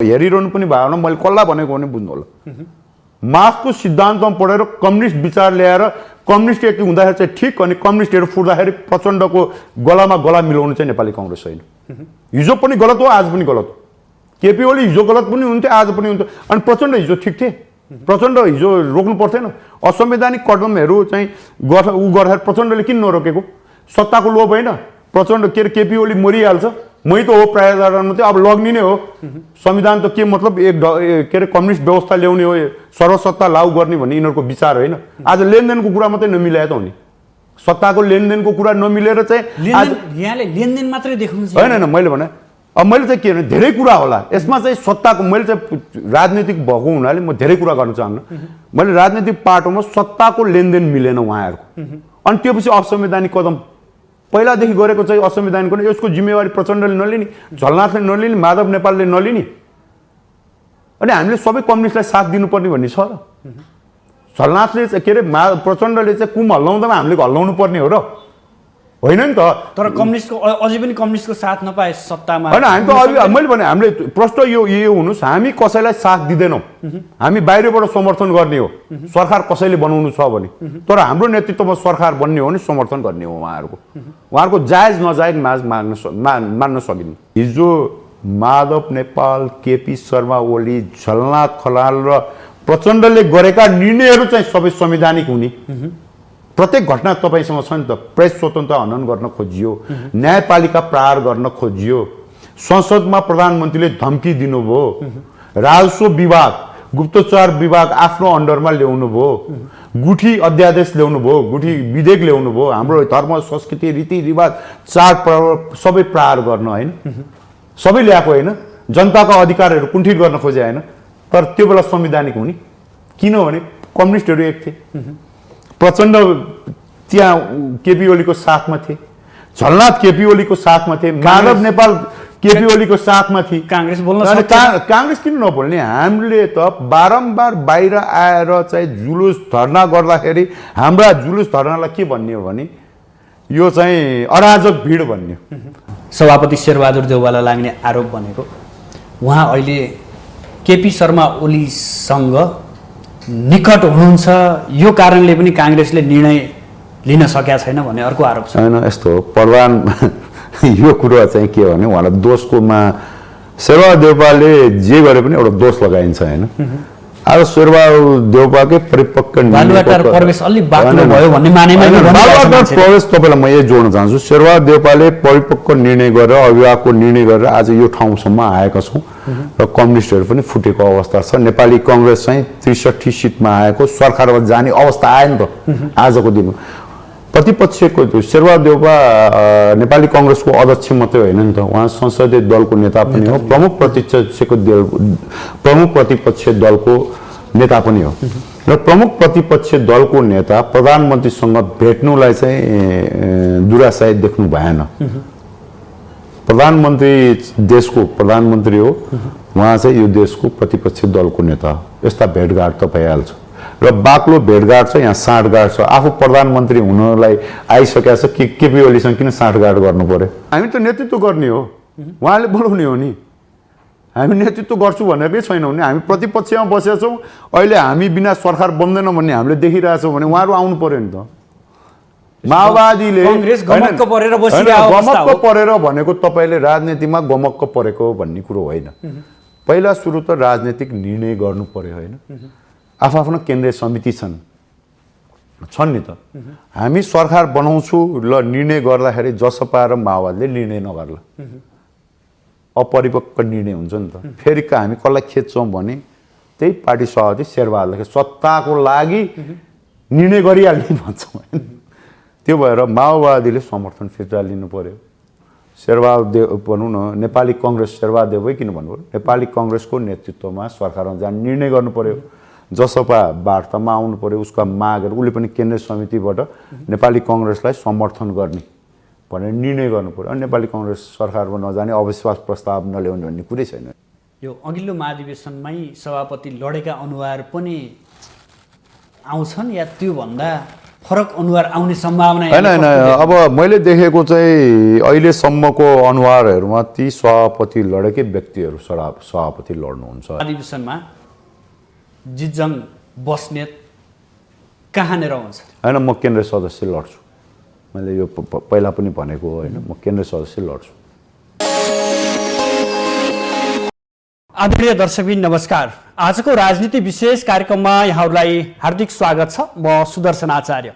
हेरिरहनु पनि भएन मैले कसलाई भनेको भने बुझ्नु होला मार्क्सको सिद्धान्तमा पढेर कम्युनिस्ट विचार ल्याएर कम्युनिस्ट एक हुँदाखेरि चाहिँ ठिक अनि कम्युनिस्टहरू फुट्दाखेरि प्रचण्डको गलामा गला मिलाउनु चाहिँ नेपाली कांग्रेस होइन हिजो पनि गलत हो आज पनि गलत हो केपी ओली हिजो गलत पनि हुन्थ्यो आज पनि हुन्थ्यो अनि प्रचण्ड हिजो ठिक थिए प्रचण्ड हिजो रोक्नु पर्थेन असंवैधानिक कदमहरू चाहिँ गर्दाखेरि प्रचण्डले किन नरोकेको सत्ताको लोभ होइन प्रचण्ड के केपी ओली मरिहाल्छ मै त हो प्रायः अब लग्ने नै हो संविधान त के मतलब के अरे कम्युनिस्ट व्यवस्था ल्याउने हो सर्वसत्ता लागू गर्ने भन्ने यिनीहरूको विचार होइन आज लेनदेनको कुरा मात्रै नमिलाए त हो नि सत्ताको लेनदेनको कुरा नमिलेर चाहिँ यहाँले लेनदेन मात्रै देख्नुहुन्छ होइन मैले भने अब मैले चाहिँ के भने धेरै कुरा होला यसमा चाहिँ सत्ताको मैले चाहिँ राजनीतिक भएको हुनाले म धेरै कुरा गर्न चाहन्न मैले राजनीतिक पाटोमा सत्ताको लेनदेन मिलेन उहाँहरूको अनि त्यसपछि असंवैधानिक कदम पहिलादेखि गरेको चाहिँ असंवैधानिक हो यसको जिम्मेवारी प्रचण्डले नलिने झलनाथले नलिने माधव नेपालले नलिने अनि हामीले सबै कम्युनिस्टलाई साथ दिनुपर्ने भन्ने छ र झलनाथले के अरे प्रचण्डले चाहिँ कुम हल्लाउँदामा हामीले हल्लाउनु पर्ने हो र होइन नि त तर कम्युनिस्टको अझै पनि कम्युनिस्टको साथ नपाए सत्तामा होइन हामी त अघि मैले भने हामीले प्रश्न यो हुनुहोस् हामी कसैलाई साथ दिँदैनौँ हामी बाहिरबाट समर्थन गर्ने हो सरकार कसैले बनाउनु छ भने तर हाम्रो नेतृत्वमा सरकार बन्ने हो भने समर्थन गर्ने हो उहाँहरूको जायज नजायज मान्न सकिन्न हिजो माधव नेपाल केपी शर्मा ओली झलनाथ खनाल र प्रचण्डले गरेका निर्णयहरू चाहिँ सबै संवैधानिक हुने प्रत्येक घटना तपाईसँग छ नि त प्रेस स्वतन्त्रता हनन गर्न खोजियो न्यायपालिका प्रहार गर्न खोजियो संसदमा प्रधानमन्त्रीले धम्की दिनुभयो राजस्व विभाग गुप्तचर विभाग आफ्नो अन्डरमा ल्याउनु भयो गुठी अध्यादेश ल्याउनु भयो गुठी विधेयक ल्याउनु भयो हाम्रो धर्म संस्कृति रीतिरिवाज चाड सबै प्रहार गर्न होइन सबै ल्याएको होइन जनताका अधिकारहरू कुण्ठित गर्न खोजे होइन तर त्यो बेला संवैधानिक हुने किनभने कम्युनिस्टहरू एक थिए प्रचण्ड त्यहाँ केपी ओलीको साथमा थिए झलनाथ केपी ओलीको साथमा थिए माधव नेपाल केपी ओलीको साथमा थिए कांग्रेस बोल्न कांग्रेस किन नबोल्ने हामीले त बारम्बार बाहिर आएर चाहिँ जुलुस धर्ना गर्दाखेरि हाम्रा जुलुस धर्नालाई के भन्ने हो भने यो चाहिँ अराजक भिड भन्ने सभापति शेरबहादुर देउवालाई लाग्ने आरोप भनेको उहाँ अहिले केपी शर्मा ओलीसँग निकट हुनुहुन्छ यो कारणले पनि कांग्रेसले निर्णय लिन सकेका छैन भन्ने अर्को आरोप छ हैन यस्तो हो प्रधान यो कुरा चाहिँ के भने उहाँलाई दोषकोमा शेरबहादुर देउपाले जे गरे पनि एउटा दोष लगाइन्छ हैन आज शेरबहादुर देउपाकै परिपक्व प्रवेश अलि बाक्लो भयो भन्ने मानेमा प्रवेश तपाईलाई म यही जोड्न चाहन्छु शेरबहादुर देउपाले परिपक्व निर्णय गरेर अभिभावकको निर्णय गरेर आज यो ठाउँसम्म आएका छौं र कम्युनिस्टहरू पनि फुटेको अवस्था छ नेपाली कांग्रेस चाहिँ 63 सिटमा आएको सरकारमा जाने अवस्था आयो नि त आजको दिनमा प्रतिपक्षको शेरबहादुर देउपा नेपाली कांग्रेसको अध्यक्ष मात्रै होइन नि त उहाँ संसदीय दलको नेता पनि हो प्रमुख प्रतिपक्ष दलको नेता पनि हो र प्रमुख प्रतिपक्ष दलको नेता प्रधानमन्त्रीसँग भेट्नुलाई चाहिँ दुराशय देख्नु भएन प्रधानमन्त्री देशको प्रधानमन्त्री हो उहाँ चाहिँ यो देशको प्रतिपक्ष दलको नेता हो यस्ता भेटघाट त भइहाल्छ र बाक्लो भेटघाट छ यहाँ साँठगाँठ छ आफू प्रधानमन्त्री हुनलाई आइसकेका छ केपी ओलीसँग किन साँठगाँठ गर्नु पर्यो हामी त नेतृत्व गर्ने हो उहाँले बोलाउने हो नि हामी नेतृत्व गर्छु भनेकै छैनौँ नि हामी प्रतिपक्षमा बसेका छौँ अहिले हामी बिना सरकार बन्दैन भन्ने हामीले देखिरहेछौँ भने उहाँहरू आउनु पर्यो नि त माओवादीले गमक्क परेर भनेको तपाईले राजनीतिमा गमक्क परेको भन्ने कुरो होइन पहिला सुरु त राजनीतिक निर्णय गर्नु पर्यो होइन आफ्नो केन्द्रीय समिति छन् नि त हामी सरकार बनाउँछु ल निर्णय गर्दाखेरि जसपा र माओवादीले निर्णय नगर्ला अपरिपक्व निर्णय हुन्छ नि त फेरि हामी कसलाई खेच्छौँ भने त्यही पार्टी सभापति शेरबहादुरले सत्ताको लागि निर्णय गरिहाल्ने भन्छौँ त्यो भएर माओवादीले समर्थन फिर्ता लिनु पर्यो शेरबहादुर भनौँ न नेपाली कांग्रेस शेरबहादुर देवै किन भन्नु नेपाली कांग्रेसको नेतृत्वमा सरकारमा जाने निर्णय गर्नु पर्यो जसपा वार्तामा आउनु पर्यो उसका मागहरू उसले पनि केन्द्रीय समितिबाट नेपाली कांग्रेसलाई समर्थन गर्ने भनेर निर्णय गर्नु पर्यो अनि नेपाली कांग्रेस सरकारमा नजाने अविश्वास प्रस्ताव नल्याउने भन्ने कुरै छैन यो अघिल्लो महाधिवेशनमै सभापति लडेका अनुहार पनि आउँछन् या त्यो भन्दा फरक अनुहार आउने सम्भावना होइन होइन अब मैले देखेको चाहिँ अहिलेसम्मको अनुहारहरूमा ती सभापति लडेकै व्यक्तिहरू सभापति लड्नुहुन्छ। अधिवेशनमा जितजङ बस्नेत कहाँनिर हुन्छ? होइन म केन्द्रीय सदस्य लड्छु, मैले यो पहिला पनि भनेको हो होइन, म केन्द्रीय सदस्य लड्छु। आदरणीय दर्शकबिन नमस्कार, आजको राजनीति विशेष कार्यक्रममा यहाँहरूलाई हार्दिक स्वागत छ। म सुदर्शन आचार्य।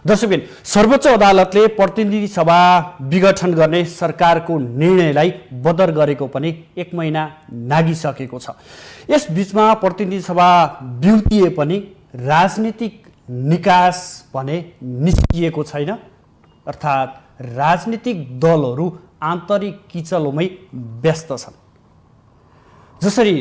दर्शकबिन, सर्वोच्च अदालतले प्रतिनिधि सभा विघटन गर्ने सरकारको निर्णयलाई बदर गरेको पनि 1 महिना नागिसकेको छ। यस बीचमा प्रतिनिधि सभा बिउतिए पनि राजनीतिक निकास भने निस्किएको छैन, अर्थात् राजनीतिक दलहरू आन्तरिक किचलोमै व्यस्त छन्। जसरी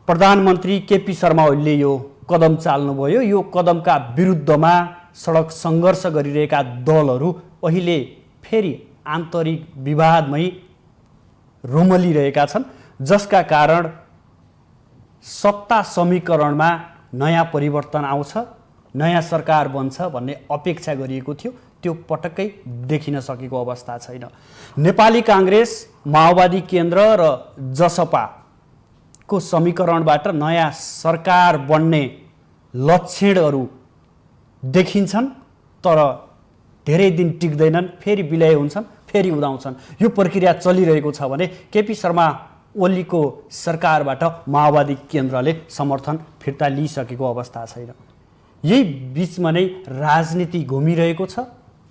प्रधानमन्त्री केपी शर्मा ओलीले यो कदम चाल्नुभयो, यो कदमका विरुद्धमा सडक सङ्घर्ष गरिरहेका दलहरू अहिले फेरि आन्तरिक विवादमै रोमलिरहेका छन्, जसका कारण सत्ता समीकरणमा नयाँ परिवर्तन आउँछ, नयाँ सरकार बन्छ भन्ने अपेक्षा गरिएको थियो, त्यो पटक्कै देखिन सकेको अवस्था छैन। नेपाली काङ्ग्रेस, माओवादी केन्द्र र जसपाको समीकरणबाट नयाँ सरकार बन्ने लक्षणहरू देखिन्छन्, तर धेरै दिन टिक्दैनन्, फेरि विलय हुन्छन्, फेरि उदाउँछन्। यो प्रक्रिया चलिरहेको छ भने केपी शर्मा ओलीको सरकारबाट माओवादी केन्द्रले समर्थन फिर्ता लिइसकेको अवस्था छैन। यही बिचमा नै राजनीति घुमिरहेको छ,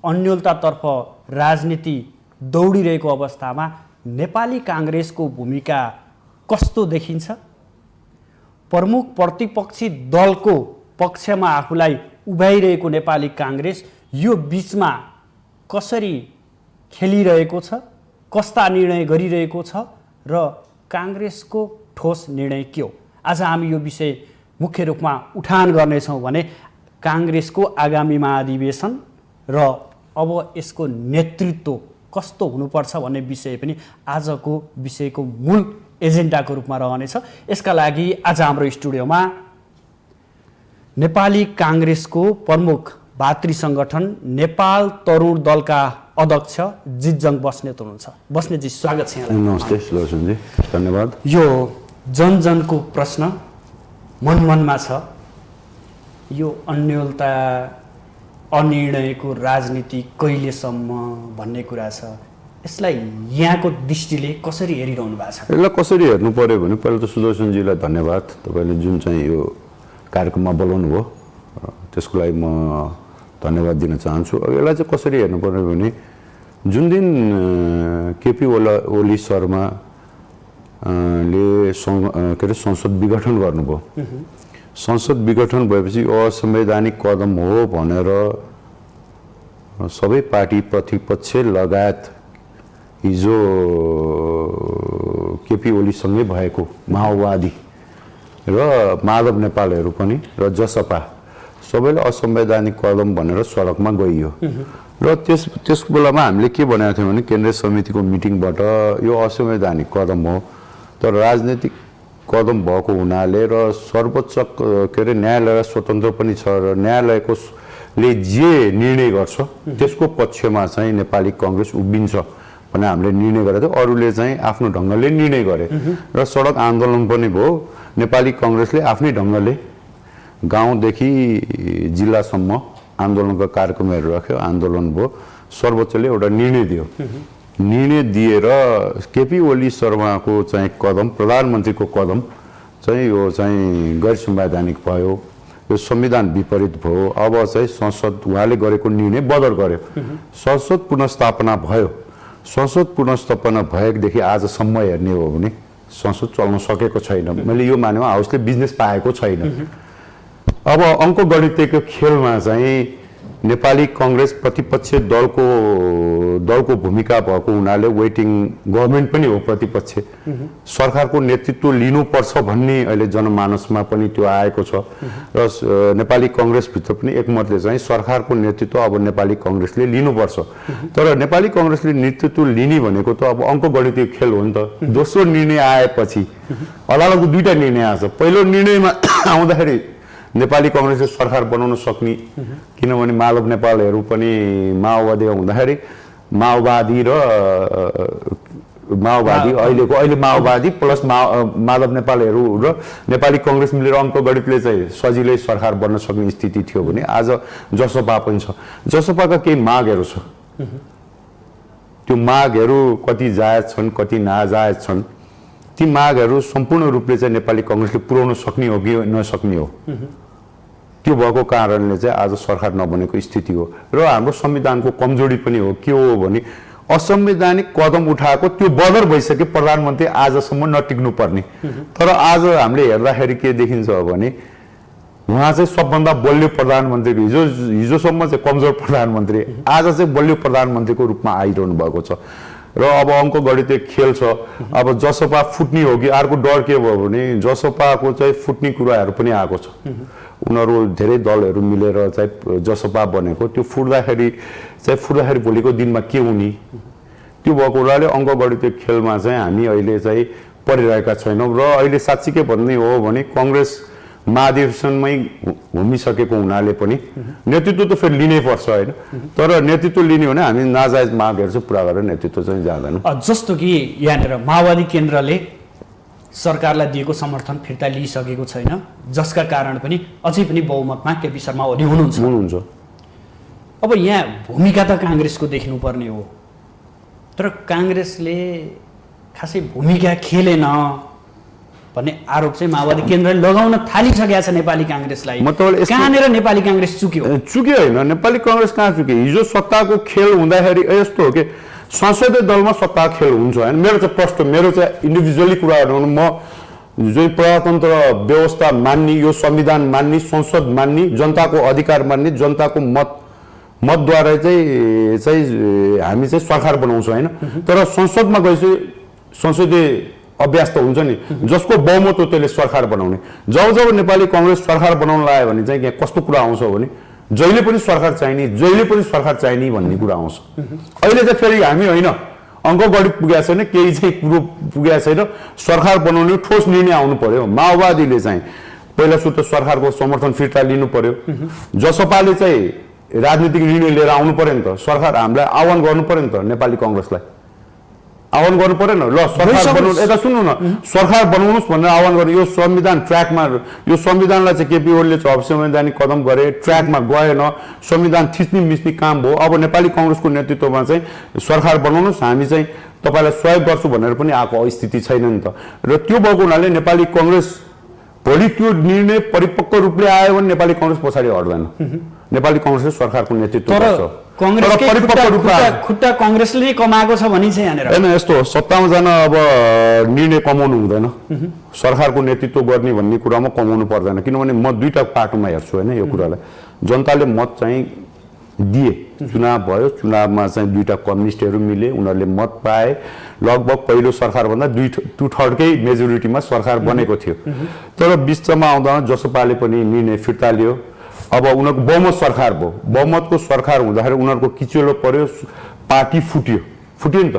अन्यलतातर्फ राजनीति दौडिरहेको अवस्थामा नेपाली काङ्ग्रेसको भूमिका कस्तो देखिन्छ? प्रमुख प्रतिपक्षी दलको पक्षमा आफूलाई उभ्याइरहेको नेपाली काङ्ग्रेस यो बिचमा कसरी खेलिरहेको छ, कस्ता निर्णय गरिरहेको छ र काङ्ग्रेसको ठोस निर्णय के हो? आज हामी यो विषय मुख्य रूपमा उठान गर्नेछौँ भने काङ्ग्रेसको आगामी महाधिवेशन र अब यसको नेतृत्व कस्तो हुनुपर्छ भन्ने विषय पनि आजको विषयको मूल एजेन्डाको रूपमा रहनेछ। यसका लागि आज हाम्रो स्टुडियोमा नेपाली काङ्ग्रेसको प्रमुख भातृ सङ्गठन नेपाल तरुण दलका अध्यक्ष जितजङ बस्नेत हुनुहुन्छ। बस्नेतजी, स्वागत छ यहाँलाई। नमस्ते सुदर्शनजी, धन्यवाद। यो जनजनको प्रश्न मनमनमा छ, यो अन्यलता अनिर्णयको राजनीति कहिलेसम्म भन्ने कुरा छ। यसलाई यहाँको दृष्टिले कसरी हेरिरहनु भएको छ? यसलाई कसरी हेर्नु पर्यो भने पहिला त सुदर्शनजीलाई धन्यवाद, तपाईँले जुन चाहिँ यो कार्यक्रममा बोलाउनु भयो त्यसको लागि म धन्यवाद दिन चाहन्छु। यसलाई चाहिँ कसरी हेर्नु पर्यो भने जुन दिन केपी ओली शर्मा ले के अरे संसद विघटन गर्नुभयो, संसद विघटन भएपछि असंवैधानिक कदम हो भनेर सबै पार्टी प्रतिपक्ष लगायत हिजो केपी ओलीसँगै भएको माओवादी र माधव नेपालहरू पनि र जसपा सबैले असंवैधानिक कदम भनेर सडकमा गइयो। र त्यस बेलामा हामीले के भनेको थियौँ भने केन्द्रीय समितिको मिटिङबाट यो असंवैधानिक कदम हो, तर राजनीतिक कदम भएको हुनाले र सर्वोच्च के अरे न्यायालय स्वतन्त्र पनि छ र न्यायालयको ले जे निर्णय गर्छ त्यसको पक्षमा चाहिँ नेपाली काङ्ग्रेस उभिन्छ भने हामीले निर्णय गरेको थियो। अरूले चाहिँ आफ्नो ढङ्गले निर्णय गरे र सडक आन्दोलन पनि भयो। नेपाली काङ्ग्रेसले आफ्नै ढङ्गले गाउँदेखि जिल्लासम्म आन्दोलनका कार्यक्रमहरू राख्यो, आन्दोलन भयो, सर्वोच्चले एउटा निर्णय दियो। निर्णय दिएर केपी ओली शर्माको चाहिँ कदम, प्रधानमन्त्रीको कदम चाहिँ यो चाहिँ गैर संवैधानिक भयो, यो संविधान विपरीत भयो। अब चाहिँ संसद उहाँले गरेको निर्णय बदर गर्यो, संसद पुनर्स्थापना भयो। संसद पुनर्स्थापना भएदेखि आजसम्म हेर्ने हो भने संसद चल्न सकेको छैन। मैले यो मानेमा हाउसले बिजनेस पाएको छैन। अब अङ्कगणितको खेलमा चाहिँ नेपाली काङ्ग्रेस प्रतिपक्ष दलको भूमिका भएको हुनाले वेटिङ गभर्मेन्ट पनि हो, प्रतिपक्ष सरकारको नेतृत्व लिनुपर्छ भन्ने अहिले जनमानसमा पनि त्यो आएको छ र नेपाली काङ्ग्रेसभित्र पनि एकमतले चाहिँ सरकारको नेतृत्व अब नेपाली काङ्ग्रेसले लिनुपर्छ। तर नेपाली काङ्ग्रेसले नेतृत्व लिने भनेको त अब अङ्कगणितीय खेल हो नि त। दोस्रो निर्णय आएपछि अदालतको दुईटा निर्णय आएको छ। पहिलो निर्णयमा आउँदाखेरि नेपाली कांग्रेसले सरकार बनाउन सक्ने, किनभने माधव नेपालहरू पनि माओवादी हुँदाखेरि माओवादी अहिले माओवादी प्लस माधव नेपालहरू र नेपाली कांग्रेस मिलेर अङ्कगणितले चाहिँ सजिलै सरकार बन्न सक्ने स्थिति थियो भने आज जसपा पनि छ। जसपाका केही मागहरू छ, त्यो मागहरू कति जायज छन् कति नाजायज छन्, ती मागहरू सम्पूर्ण रूपले चाहिँ नेपाली कांग्रेसले पुर्याउन सक्ने हो कि नसक्ने हो, त्यो भएको कारणले चाहिँ आज सरकार नबनेको स्थिति हो। र हाम्रो संविधानको कमजोरी पनि हो। के हो भने असंवैधानिक कदम उठाएको त्यो बदर भइसके प्रधानमन्त्री आजसम्म नटिक्नु पर्ने। तर आज हामीले हेर्दाखेरि के देखिन्छ भने उहाँ चाहिँ सबभन्दा बलियो प्रधानमन्त्री, हिजोसम्म चाहिँ कमजोर प्रधानमन्त्री आज चाहिँ बलियो प्रधानमन्त्रीको रूपमा आइरहनु भएको छ। र अब अङ्कगणितीय खेल छ। अब जसपा फुट्ने हो कि अर्को डर के भयो भने जसपाको चाहिँ फुट्ने कुराहरू पनि आएको छ। उनीहरू धेरै दलहरू मिलेर चाहिँ जसपा बनेको, त्यो फुट्दाखेरि भोलिको दिनमा के हुने, त्यो भएको हुनाले अङ्कगणितीय खेलमा चाहिँ हामी अहिले चाहिँ परिरहेका छैनौँ। र अहिले साँच्चीकै भन्ने हो भने कांग्रेस महाधिवेशनमै घुमिसकेको हुनाले पनि नेतृत्व त फेरि लिनै पर्छ होइन। तर नेतृत्व लिने हो भने हामी नाजायज मागहरू चाहिँ पुरा गरेर नेतृत्व चाहिँ जाँदैन। जस्तो कि यहाँनिर माओवादी केन्द्रले सरकारलाई दिएको समर्थन फिर्ता लिइसकेको छैन, जसका कारण पनि अझै पनि बहुमतमा केपी शर्मा ओली हुनुहुन्छ। अब यहाँ भूमिका त काङ्ग्रेसको देख्नुपर्ने हो, तर काङ्ग्रेसले खासै भूमिका खेलेन भन्ने आरोप चाहिँ माओवादी केन्द्रले लगाउन थालिसकेको छ नेपाली काङ्ग्रेसलाई। कहाँनिर नेपाली काङ्ग्रेस चुक्यो होइन, नेपाली काङ्ग्रेस कहाँ चुक्यो? हिजो सत्ताको खेल हुँदाखेरि यस्तो हो कि संसदीय दलमा सत्ता खेल हुन्छ होइन। मेरो चाहिँ प्रश्न, मेरो चाहिँ इन्डिभिजुअली कुरा गर्नु, म जो प्रजातन्त्र व्यवस्था मान्ने, यो संविधान मान्ने, संसद मान्ने, जनताको अधिकार मान्ने, जनताको मतद्वारा चाहिँ हामी चाहिँ सरकार बनाउँछौँ होइन। तर संसदमा गएपछि संसदीय अभ्यास त हुन्छ नि, जसको बहुमत हो त्यसले सरकार बनाउने। जब नेपाली कांग्रेस सरकार बनाउन लाग्यो भने चाहिँ यहाँ कस्तो कुरा आउँछ भने जहिले पनि सरकार चाहिने भन्ने कुरा आउँछ। अहिले चाहिँ फेरि हामी होइन, अङ्कगणित पुगेको छैन, केही चाहिँ कुरो पुगेको छैन, सरकार बनाउने ठोस निर्णय आउनु पर्यो। माओवादीले चाहिँ पहिला सुरु त सरकारको समर्थन फिर्ता लिनु पर्यो। जसपाले चाहिँ राजनीतिक निर्णय लिएर आउनु पर्यो नि त, सरकार हामीलाई आह्वान गर्नु पर्यो नि त, नेपाली कांग्रेसलाई आह्वान गर्नु परेन। ल सरकार बनाउनु, यता सुन्नु न, सरकार बनाउनुहोस् भनेर आह्वान गर्नु। यो संविधान ट्र्याकमा, यो संविधानलाई चाहिँ केपी ओलीले चाहिँ अवसंवैधानिक कदम गरे, ट्र्याकमा गएन, संविधान थिच्ने मिच्ने काम भयो। अब नेपाली कांग्रेसको नेतृत्वमा चाहिँ सरकार बनाउनुहोस्, हामी चाहिँ तपाईँलाई सहयोग गर्छु भनेर पनि आएको स्थिति छैन नि त। र त्यो भएको हुनाले नेपाली कांग्रेस भोलि त्यो निर्णय परिपक्व रूपले आयो भने नेपाली कांग्रेस पछाडि हट्दैन। नेपाली कांग्रेसले सरकारको नेतृत्व गर्छ। खुट्टा कांग्रेसले नै कमाएको छ भनी चाहिँ यहाँनिर हैन। यस्तो सत्तामा जान अब निर्णय कमाउनु हुँदैन, सरकारको नेतृत्व गर्ने भन्ने कुरामा कमाउनु पर्दैन। किनभने म दुईटा पाटोमा हेर्छु होइन यो कुरालाई। जनताले मत चाहिँ दिए, चुनाव भयो, चुनावमा चाहिँ दुईटा कम्युनिस्टहरू मिले, उनीहरूले मत पाए, लगभग पहिलो सरकारभन्दा 2/3 मेजोरिटीमा सरकार बनेको थियो। तर बिचमा आउँदा जसपाले पनि निर्णय फिर्ता लियो। अब उनीहरूको बहुमत सरकार भयो, बहुमतको सरकार हुँदाखेरि उनीहरूको किचेलो पर्यो, पार्टी फुट्यो नि त।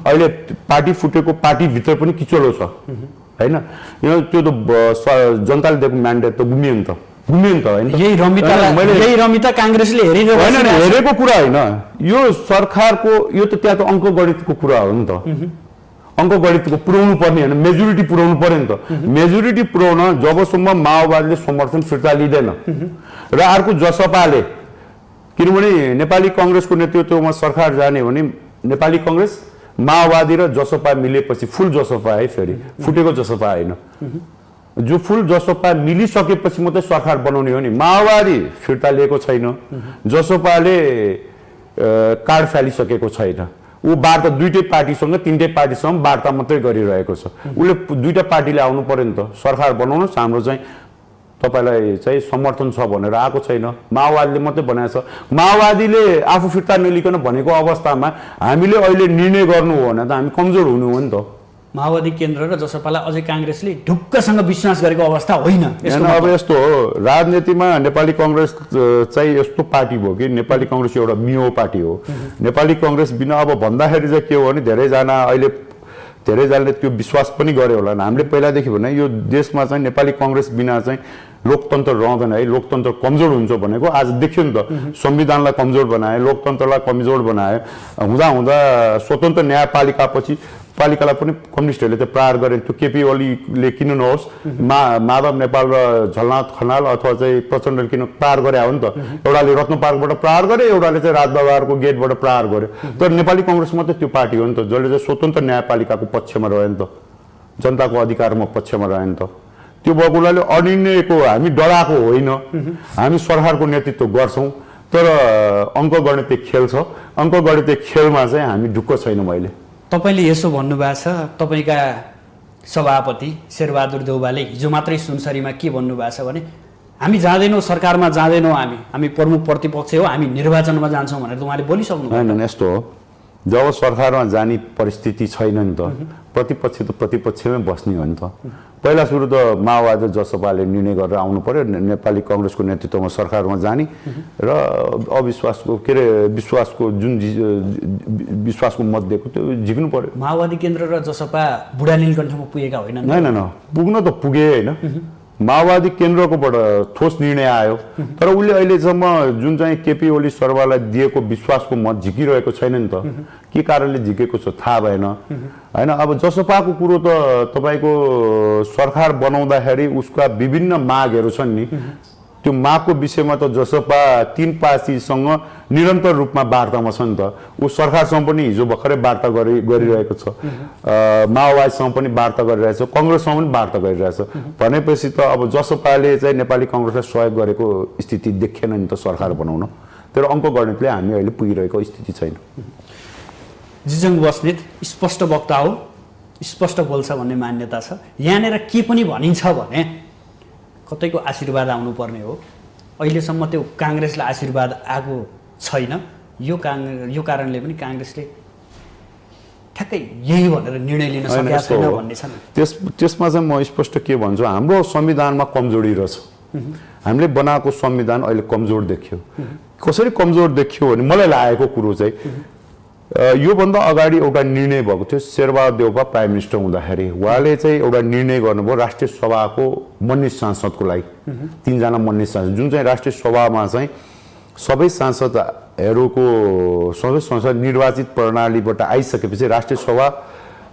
अहिले पार्टी फुटेको पार्टीभित्र पनि किचेलो छ होइन। त्यो त जनताले दिएको म्यान्डेट त गुमियो नि त होइन। यही रमिता कांग्रेसले हेरेको कुरा होइन, यो सरकारको यो त त्यहाँ त अङ्कगणितको कुरा हो नि त। अङ्कगणितको पुर्याउनु पर्ने होइन, मेजोरिटी पुर्याउनु पर्यो नि त। मेजोरिटी पुर्याउन जबसम्म माओवादीले समर्थन फिर्ता लिँदैन र अर्को जसपाले, किनभने नेपाली कांग्रेसको नेतृत्वमा सरकार जाने भने नेपाली कांग्रेस माओवादी र जसपा मिलेपछि फुल जसपा है, फेरि फुटेको जसपा होइन, जो फुल जसपा मिलिसकेपछि मात्रै सरकार बनाउने हो नि। माओवादी फिर्ता लिएको छैन, जसपाले कार्ड फालिसकेको छैन। ऊ वार्ता दुईटै पार्टीसँग तीनटै पार्टीसँग वार्ता मात्रै गरिरहेको छ। उसले दुईटा पार्टीले आउनु पर्यो नि त, सरकार बनाउनुहोस्, हाम्रो चाहिँ तपाईलाई चाहिँ समर्थन छ भनेर आएको छैन। माओवादीले मात्रै बनाएको छ। माओवादीले आफू फिर्ता नलिकन भनेको अवस्थामा हामीले अहिले निर्णय गर्नु हो भने त हामी कमजोर हुनु हो नि त। माओवादी केन्द्र र जसपालाई अझै कांग्रेसले ढुक्कसँग विश्वास गरेको अवस्था होइन। अब यस्तो हो, राजनीतिमा नेपाली कांग्रेस चाहिँ यस्तो पार्टी भयो कि नेपाली कांग्रेस एउटा मियो पार्टी हो। नेपाली कांग्रेस बिना अब भन्दाखेरि चाहिँ के हो भने धेरैजनाले त्यो विश्वास पनि गरे होला। हामीले पहिलादेखि भने यो देशमा चाहिँ नेपाली कांग्रेस बिना चाहिँ लोकतन्त्र रहँदैन है, लोकतन्त्र कमजोर हुन्छ भनेको आज देखियो नि त। संविधानलाई कमजोर बनाए, लोकतन्त्रलाई कमजोर बनाए, हुँदा हुँदा स्वतन्त्र न्यायपालिकापछि पालिकालाई पनि कम्युनिस्टहरूले त प्रहार गरे। त्यो केपी ओलीले किन नहोस्, माधव नेपाल र झलनाथ खनाल अथवा चाहिँ प्रचण्डले किन प्रहार गरे हो नि त। एउटाले रत्न पार्कबाट प्रहार गरे, एउटाले चाहिँ राजदरबारको गेटबाट प्रहार गरे। तर नेपाली कङ्ग्रेस मात्रै त्यो पार्टी हो नि त जसले चाहिँ स्वतन्त्र न्यायपालिकाको पक्षमा रह्यो नि त, जनताको अधिकारमा पक्षमा रह्यो नि त। त्यो भएको हुनाले अनिर्णयको हामी डराएको होइन, हामी सरकारको नेतृत्व गर्छौँ। तर अङ्कगणितीय खेल छ, अङ्कगणितीय खेलमा चाहिँ हामी ढुक्क छैनौँ। अहिले तपाईँले यसो भन्नुभएको छ, तपाईँका सभापति शेरबहादुर देउवाले हिजो मात्रै सुनसरीमा के भन्नुभएको छ भने हामी जाँदैनौँ, सरकारमा जाँदैनौँ, हामी प्रमुख प्रतिपक्ष हो, हामी निर्वाचनमा जान्छौँ भनेर उहाँले बोलिसक्नु। होइन, यस्तो हो, जब सरकारमा जाने परिस्थिति छैन नि त, प्रतिपक्ष त प्रतिपक्षमै बस्ने हो नि त। पहिला सुरु त माओवादी र जसपाले निर्णय गरेर आउनु पर्यो नेपाली कङ्ग्रेसको नेतृत्वमा सरकारमा जाने र अविश्वासको के अरे विश्वासको जुन विश्वासको मत दिएको त्यो झिक्नु पर्यो। माओवादी केन्द्र र जसपा बुढा नीलकण्ठमा पुगेका होइन? होइन, पुग्न त पुगे होइन। माओवादी केन्द्रकोबाट ठोस निर्णय आयो, तर उसले अहिलेसम्म जुन चाहिँ केपी ओली शर्मालाई दिएको विश्वासको मत झिकिरहेको छैन नि त। के कारणले झिकेको छ थाहा भएन होइन। अब जसपाको कुरो त तपाईँको सरकार बनाउँदाखेरि उसका विभिन्न मागहरू छन् नि, त्यो मागको विषयमा त जसपा तीन पार्टीसँग निरन्तर रूपमा वार्तामा छ नि त। ऊ सरकारसँग पनि हिजो भर्खरै वार्ता गरिरहेको छ, माओवादीसँग पनि वार्ता गरिरहेछ, कङ्ग्रेससँग पनि वार्ता गरिरहेछ। भनेपछि त अब जसपाले चाहिँ नेपाली कङ्ग्रेसलाई सहयोग गरेको स्थिति देखिएन नि त सरकार बनाउन। तर अङ्कगणितले हामी अहिले पुगिरहेको स्थिति छैन। जिजङ बस्नेत स्पष्ट वक्ता हो, स्पष्ट बोल्छ भन्ने मान्यता छ। यहाँनिर के पनि भनिन्छ भने कतैको आशीर्वाद आउनुपर्ने हो। अहिलेसम्म त्यो काङ्ग्रेसलाई आशीर्वाद आएको छैन। यो कारणले पनि काङ्ग्रेसले ठ्याक्कै यही भनेर निर्णय लिन सकेको छैन भन्ने छ नि। त्यसमा चाहिँ म स्पष्ट के भन्छु, हाम्रो संविधानमा कमजोरी रहेछ। हामीले बनाएको संविधान अहिले कमजोर देखियो। कसरी कमजोर देखियो भने मलाई लागेको कुरो चाहिँ योभन्दा अगाडि एउटा निर्णय भएको थियो। शेरबहादुर देउवा प्राइम मिनिस्टर हुँदाखेरि उहाँले चाहिँ एउटा निर्णय गर्नुभयो राष्ट्रिय सभाको मन्नी सांसदको लागि। 3 जना मन्नी सांसद जुन चाहिँ राष्ट्रिय सभामा चाहिँ सबै सांसदहरूको सबै संसद निर्वाचित प्रणालीबाट आइसकेपछि राष्ट्रिय सभा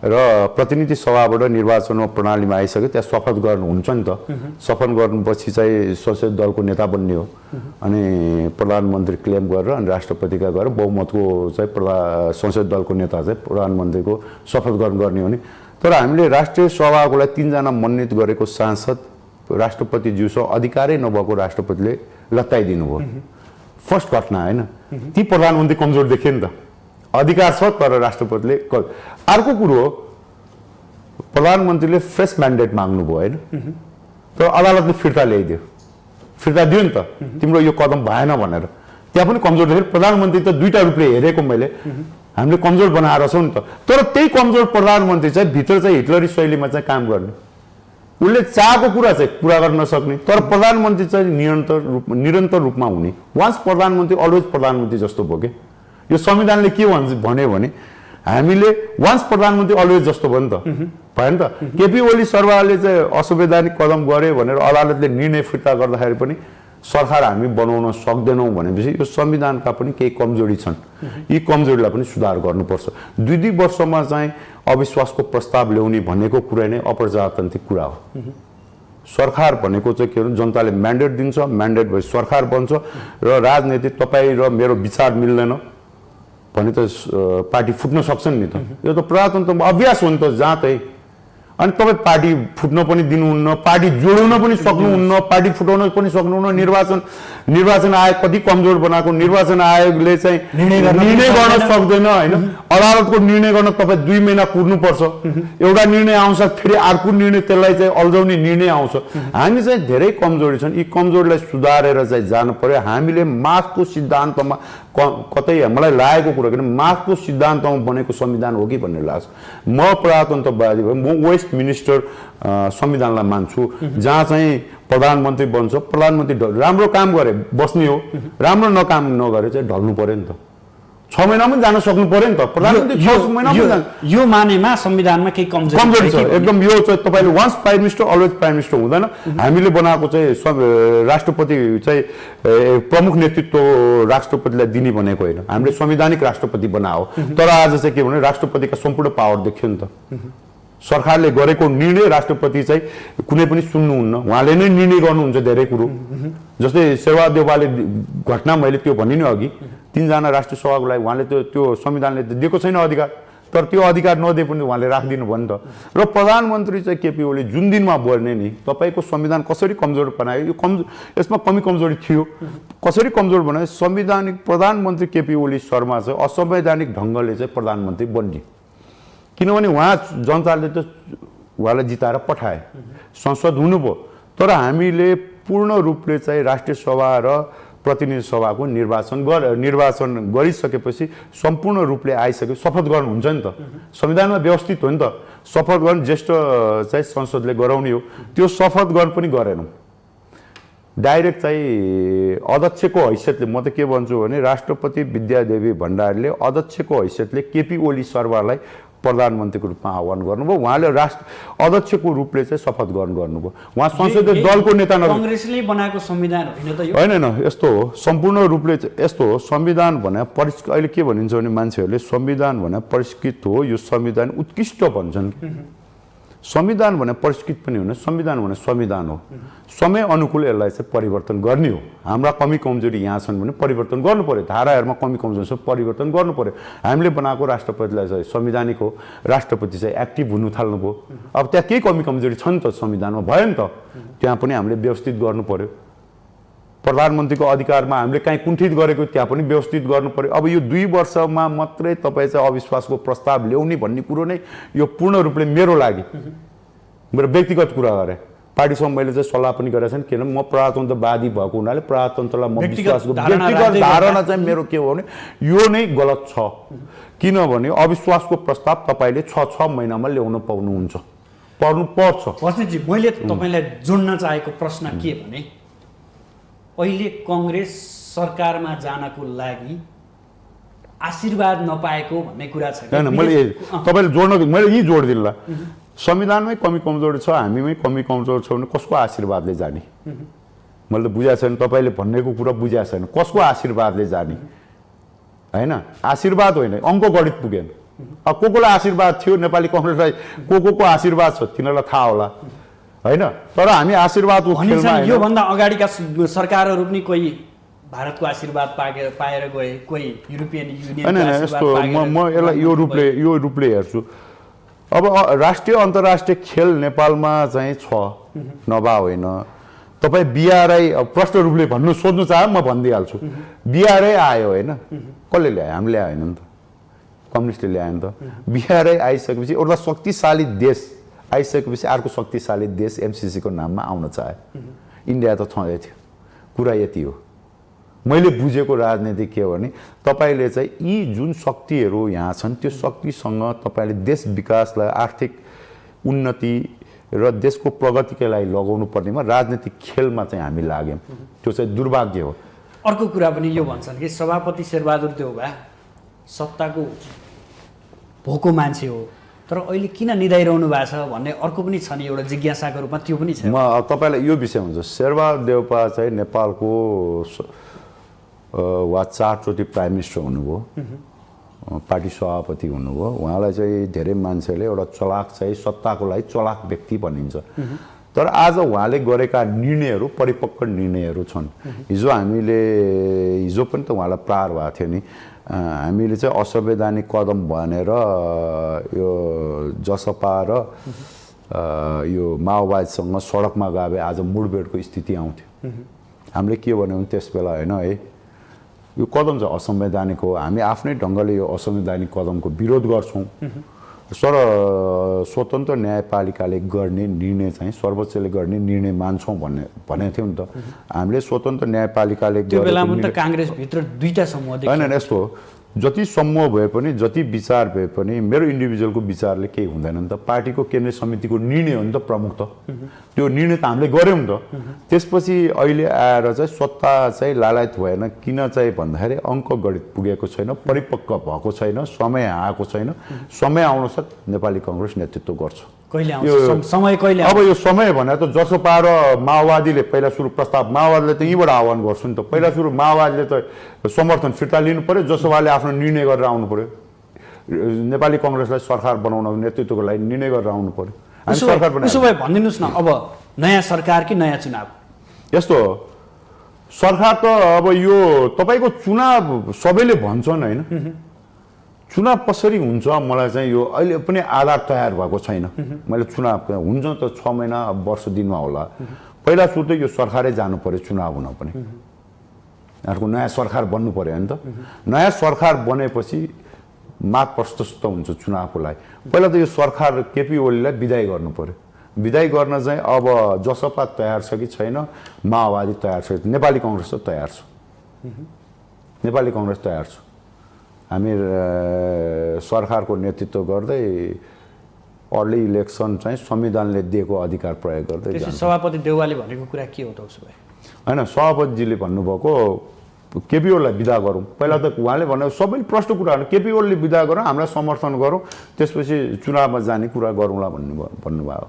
र प्रतिनिधि सभाबाट निर्वाचन प्रणालीमा आइसक्यो, त्यहाँ शपथ गर्नुहुन्छ नि त। शपथ गर्नुपछि चाहिँ संसदीय दलको नेता बन्ने हो, अनि प्रधानमन्त्री क्लेम गरेर अनि राष्ट्रपतिका गएर बहुमतको चाहिँ संसदीय दलको नेता चाहिँ प्रधानमन्त्रीको शपथ गर्ने हो नि। तर हामीले राष्ट्रिय सभाको लागि 3 जना मनोनित गरेको सांसद राष्ट्रपतिज्यूसँग अधिकारै नभएको राष्ट्रपतिले लत्ताइदिनु भयो। फर्स्ट घटना होइन, ती प्रधानमन्त्री कमजोर देखियो नि त। अधिकार छ तर राष्ट्रपतिले। अर्को कुरो हो, प्रधानमन्त्रीले फ्रेस म्यान्डेट माग्नुभयो होइन, तर अदालतले फिर्ता ल्याइदियो, फिर्ता दियो नि त, तिम्रो यो कदम भएन भनेर। त्यहाँ पनि कमजोर देखेर प्रधानमन्त्री त दुईटा रूपले हेरेको मैले, हामीले कमजोर बनाएर छौँ नि त। तर त्यही कमजोर प्रधानमन्त्री चाहिँ भित्र चाहिँ हिटलरी शैलीमा चाहिँ काम गर्ने, उसले चाहेको कुरा चाहिँ पुरा गर्न नसक्ने, तर प्रधानमन्त्री चाहिँ निरन्तर रूपमा हुने। वान्स प्रधानमन्त्री अलवेज प्रधानमन्त्री जस्तो भयो कि। यो संविधानले के भन्यो भने हामीले वान्स प्रधानमन्त्री अलवेज जस्तो भयो नि त, भएन त। केपी ओली शर्माले चाहिँ असंवैधानिक कदम गरे भनेर अदालतले निर्णय फिर्ता गर्दाखेरि पनि सरकार हामी बनाउन सक्दैनौँ भनेपछि यो संविधानका पनि केही कमजोरी छन्। यी कमजोरीलाई पनि सुधार गर्नुपर्छ। 2 वर्षमा चाहिँ अविश्वासको प्रस्ताव ल्याउने भनेको कुरा नै अप्रजातान्त्रिक कुरा हो। सरकार भनेको चाहिँ के हो, जनताले म्यान्डेट दिन्छ, म्यान्डेट भए सरकार बन्छ र राजनीति तपाईँ र मेरो विचार मिल्दैन भने त पार्टी फुट्न सक्छन् नि त। यो त प्रजातन्त्रमा अभ्यास हो नि त जहाँ चाहिँ। अनि तपाईँ पार्टी फुट्न पनि दिनुहुन्न, पार्टी जोड्न पनि सक्नुहुन्न, पार्टी फुटाउन पनि सक्नुहुन्न। निर्वाचन आयोग कति कमजोर बनाएको, निर्वाचन आयोगले चाहिँ निर्णय गर्न सक्दैन होइन। अदालतको निर्णय गर्न तपाईँ 2 महिना कुर्नुपर्छ। एउटा निर्णय आउँछ फेरि अर्को निर्णय त्यसलाई चाहिँ अल्झाउने निर्णय आउँछ। हामी चाहिँ धेरै कमजोरी छन्, यी कमजोरीलाई सुधारेर चाहिँ जानु पर्यो। हामीले मार्क्सको सिद्धान्तमा कतै मलाई लागेको कुरा किन मार्क्सको सिद्धान्तमा बनेको संविधान हो कि भन्ने लाग्छ। म प्रजातन्त्रवादी भए म वेस्ट मिनिस्टर संविधानलाई मान्छु, जहाँ चाहिँ प्रधानमन्त्री बन्छ, प्रधानमन्त्री राम्रो काम गरे बस्ने हो, राम्रो नकाम नगरे चाहिँ ढल्नु पर्यो नि त। 6 महिना पनि जान सक्नु पर्यो नि त प्रधानमन्त्री 6 महिना पनि जान यो मानेमा संविधानमा केही कमजोरी छ एकदम यो चाहिँ तपाईले once prime minister always prime minister हुँदैन हामीले बनाएको चाहिँ राष्ट्रपति चाहिँ प्रमुख नेतृत्व राष्ट्रपतिलाई दिने भनेको होइन हामीले संवैधानिक राष्ट्रपति बनाओ तर आज चाहिँ के भने राष्ट्रपतिका सम्पूर्ण पावर देखियो नि त सरकारले गरेको निर्णय राष्ट्रपति चाहिँ कुनै पनि सुन्नुहुन्न उहाँले नै निर्णय गर्नुहुन्छ धेरै कुरो जस्तै शेरबहादुर देउवाले घटना मैले त्यो भनि नै अघि 3 जना राष्ट्रिय सभाको लागि उहाँले त्यो संविधानले दिएको छैन अधिकार तर त्यो अधिकार नदिए पनि उहाँले राख्दिनु भयो नि त र प्रधानमन्त्री चाहिँ केपी ओली जुन दिनमा बोल्ने नि तपाईको संविधान कसरी कमजोर बनायो यो यसमा कमी कमजोरी थियो कसरी कमजोर बनायो संवैधानिक प्रधानमन्त्री केपी ओली शर्मा चाहिँ असंवैधानिक ढङ्गले चाहिँ प्रधानमन्त्री बन्ने किनभने उहाँ जनताले त उहाँलाई जिताएर पठाए संसद हुनुभयो तर हामीले पूर्ण रूपले चाहिँ राष्ट्रिय सभा र प्रतिनिधि सभाको निर्वाचन गरिसकेपछि सम्पूर्ण रूपले आइसके शपथ गर्नु हुन्छ नि त संविधानमा व्यवस्थित हो नि त शपथ गर्न ज्येष्ठ चाहिँ संसदले गराउने हो त्यो शपथ गर्न पनि गरेनौँ डाइरेक्ट चाहिँ अध्यक्षको हैसियतले म त के भन्छु भने राष्ट्रपति विद्यादेवी भण्डारीले अध्यक्षको हैसियतले केपी ओली शर्मालाई प्रधानमन्त्रीको रूपमा आह्वान गर्नुभयो उहाँले अध्यक्षको रूपले चाहिँ शपथ ग्रहण गर्नुभयो उहाँ संसदीय दलको नेता कांग्रेसले बनाएको संविधान होइन त यो होइन यस्तो हो सम्पूर्ण रूपले यस्तो हो संविधान भने अहिले के भनिन्छ भने मान्छेहरूले संविधान भने परिष्कृत हो यो संविधान उत्कृष्ट भन्छन् संविधान भने परिष्कृत पनि होइन संविधान भने संविधान हो समय अनुकूल यसलाई चाहिँ परिवर्तन गर्ने हो हाम्रा कमी कमजोरी यहाँ छन् भने परिवर्तन गर्नु पर्यो धाराहरूमा कमी कमजोरी छ परिवर्तन गर्नु पर्यो हामीले बनाएको राष्ट्रपतिलाई चाहिँ संवैधानिक हो राष्ट्रपति चाहिँ एक्टिभ हुनु थाल्नुभयो अब त्यहाँ केही कमी कमजोरी छ नि त संविधानमा भयो नि त त्यहाँ पनि हामीले व्यवस्थित गर्नु पर्यो प्रधानमन्त्रीको अधिकारमा हामीले कहीँ कुण्ठित गरेको त्यहाँ पनि व्यवस्थित गर्नु पर्यो अब यो 2 वर्षमा मात्रै तपाईँ चाहिँ अविश्वासको प्रस्ताव ल्याउने भन्ने कुरो नै यो पूर्ण रूपले मेरो लागि मेरो व्यक्तिगत कुरा गरेँ पार्टीसँग मैले चाहिँ सल्लाह पनि गरेको छैन किनभने म प्रजातन्त्रवादी भएको हुनाले प्रजातन्त्रलाई म विश्वासको व्यक्तिगत धारणा चाहिँ मेरो के हो भने यो नै गलत छ किनभने अविश्वासको प्रस्ताव तपाईँले 6 महिनामा ल्याउन पाउनुहुन्छ पर्छ बस्नेतजी मैले तपाईँलाई जोड्न चाहेको प्रश्न के भने अहिले कांग्रेस सरकारमा जानको लागि आशीर्वाद नपाएको भन्ने कुरा छ हैन मैले तपाईले जोड्न मैले यही जोड दिन्ला संविधानमै कमी कमजोरी छ हामीमै कमी कमजोर छ भने कसको आशीर्वादले जाने मैले त बुझाएको छैन तपाईले भन्नेको कुरा बुझाएको छैन कसको आशीर्वादले जाने हैन आशीर्वाद होइन अङ्क गणित पुगेन अब कोलाई आशीर्वाद थियो नेपाली कांग्रेसलाई को आशीर्वाद छ तिनीहरूलाई थाहा होला हैन तर हामी आशीर्वादको खेलमा यो भन्दा अगाडिका सरकारहरु पनि कोही भारतको आशीर्वाद पाएर गए कोही युरोपियन युनियनको आशीर्वाद पाएर म यसलाई यो रूपले हेर्छु अब राष्ट्रिय अन्तर्राष्ट्रिय खेल नेपालमा चाहिँ छ नभा होइन तपाई बिआरआई प्रष्ट रूपले भन्नु सोध्नु चाहे म भन्दिहाल्छु बिआरआई आयो हैन कसले ल्यायो हामीले ल्याएन नि त कम्युनिस्टले ल्यायो नि त बिआरआई आइसकेपछि एउटा शक्तिशाली देश आइसकेपछि अर्को शक्तिशाली देश एमसीसी को नाममा आउन चाहे इन्डिया त छँदै थियो कुरा यति हो मैले बुझेको राजनीति के हो भने तपाईले चाहिँ यी जुन शक्तिहरू यहाँ छन् त्यो शक्तिसँग तपाईले देश विकासलाई आर्थिक उन्नति र देशको प्रगतिका लागि लगाउनु पर्नेमा राजनीतिक खेलमा चाहिँ हामी लाग्यौं त्यो चाहिँ दुर्भाग्य हो अर्को कुरा पनि यो भन्छन् कि सभापति शेरबहादुर देउवा सत्ताको भोको मान्छे हो तर अहिले किन निदाइरहनु भएको छ भन्ने अर्को पनि छ नि एउटा जिज्ञासाको रूपमा त्यो पनि छ म तपाईलाई यो विषय भन्छु शेरबहादुर देउवा चाहिँ नेपालको वा 4 चोटि प्राइम मिनिस्टर हुनुभयो पार्टी सभापति हुनुभयो उहाँलाई चाहिँ धेरै मान्छेले एउटा चलाक चाहिँ सत्ताको लागि चलाक व्यक्ति भनिन्छ तर आज उहाँले गरेका निर्णयहरू परिपक्व निर्णयहरू छन् हिजो पनि त उहाँलाई प्रहार भएको थियो नि हामीले चाहिँ असंवैधानिक कदम भनेर यो जसपा र यो माओवादीसँग सडकमा गए आज मुडभेडको स्थिति आउँथ्यो हामीले के भन्यौं भने त्यसबेला हैन है यो कदम चाहिँ असंवैधानिक हो हामी आफ्नै ढंगले यो असंवैधानिक कदमको विरोध गर्छौं तर स्वतन्त्र न्यायपालिकाले गर्ने निर्णय चाहिँ सर्वोच्चले गर्ने निर्णय मान्छौं भने थियो नि त हामीले स्वतन्त्र न्यायपालिकाले त्यो बेलामा त कांग्रेस भित्र दुईटा समूह देखियो हैन यस्तो जति समूह भए पनि जति विचार भए पनि मेरो इन्डिभिजुअलको विचारले केही हुँदैन नि त। पार्टीको केन्द्रीय समितिको निर्णय हो नि त प्रमुख त। त्यो निर्णय त हामीले गऱ्यौँ नि त। त्यसपछि अहिले आएर चाहिँ सत्ता चाहिँ लालायत भएन किन चाहिँ भन्दाखेरि अङ्क गणित पुगेको छैन, परिपक्व भएको छैन, समय आएको छैन। समय आउनसाथ नेपाली कङ्ग्रेस नेतृत्व गर्छ। कहिले आउँछ समय कहिले अब यो समय भने त जसपा र माओवादीले पहिला सुरु प्रस्ताव, माओवादीले त यहीँबाट आह्वान गर्छु नि त। पहिला सुरु माओवादीले त समर्थन फिर्ता लिनु पर्यो, जसपाले आफ्नो निर्णय गरेर आउनु पर्यो। नेपाली कङ्ग्रेसलाई सरकार बनाउन नेतृत्वको लागि निर्णय गरेर आउनु पर्यो। हामी सरकार बनाउँछ। उसो भए भनिदिनुहोस् न, अब नयाँ सरकार कि नयाँ चुनाव? यस्तो हो, सरकार त अब यो तपाईँको चुनाव सबैले भन्छन् होइन, चुनाव कसरी हुन्छ मलाई चाहिँ यो अहिले पनि आधार तयार भएको छैन। मैले चुनाव हुन्छ त 6 महिना वर्ष दिनमा होला। पहिला सुरु त यो सरकारै जानु पर्यो चुनाव हुन पनि। अर्को नयाँ सरकार बन्नु पर्यो नि त। नयाँ सरकार बनेपछि माग प्रशस्त हुन्छ चुनावको लागि। पहिला त यो सरकार केपी ओलीलाई विदाई गर्नु पर्यो। विदाई गर्न चाहिँ अब जसपा तयार छ कि छैन, माओवादी तयार छ, नेपाली कङ्ग्रेस त तयार छ। नेपाली कङ्ग्रेस तयार छ। हामी सरकारको नेतृत्व गर्दै अर्ली इलेक्सन चाहिँ संविधानले दिएको अधिकार प्रयोग गर्दै जान्छ। सभापति देउवाले भनेको कुरा के हो त उसो भए? होइन, सभापतिजीले भन्नुभएको केपी ओलीलाई विदा गरौँ। पहिला त उहाँले भने सबैले प्रश्न कुराहरू केपी ओलीले विदा गरौँ, हामीलाई समर्थन गरौँ, त्यसपछि चुनावमा जाने कुरा गरौँला भन्नुभयो।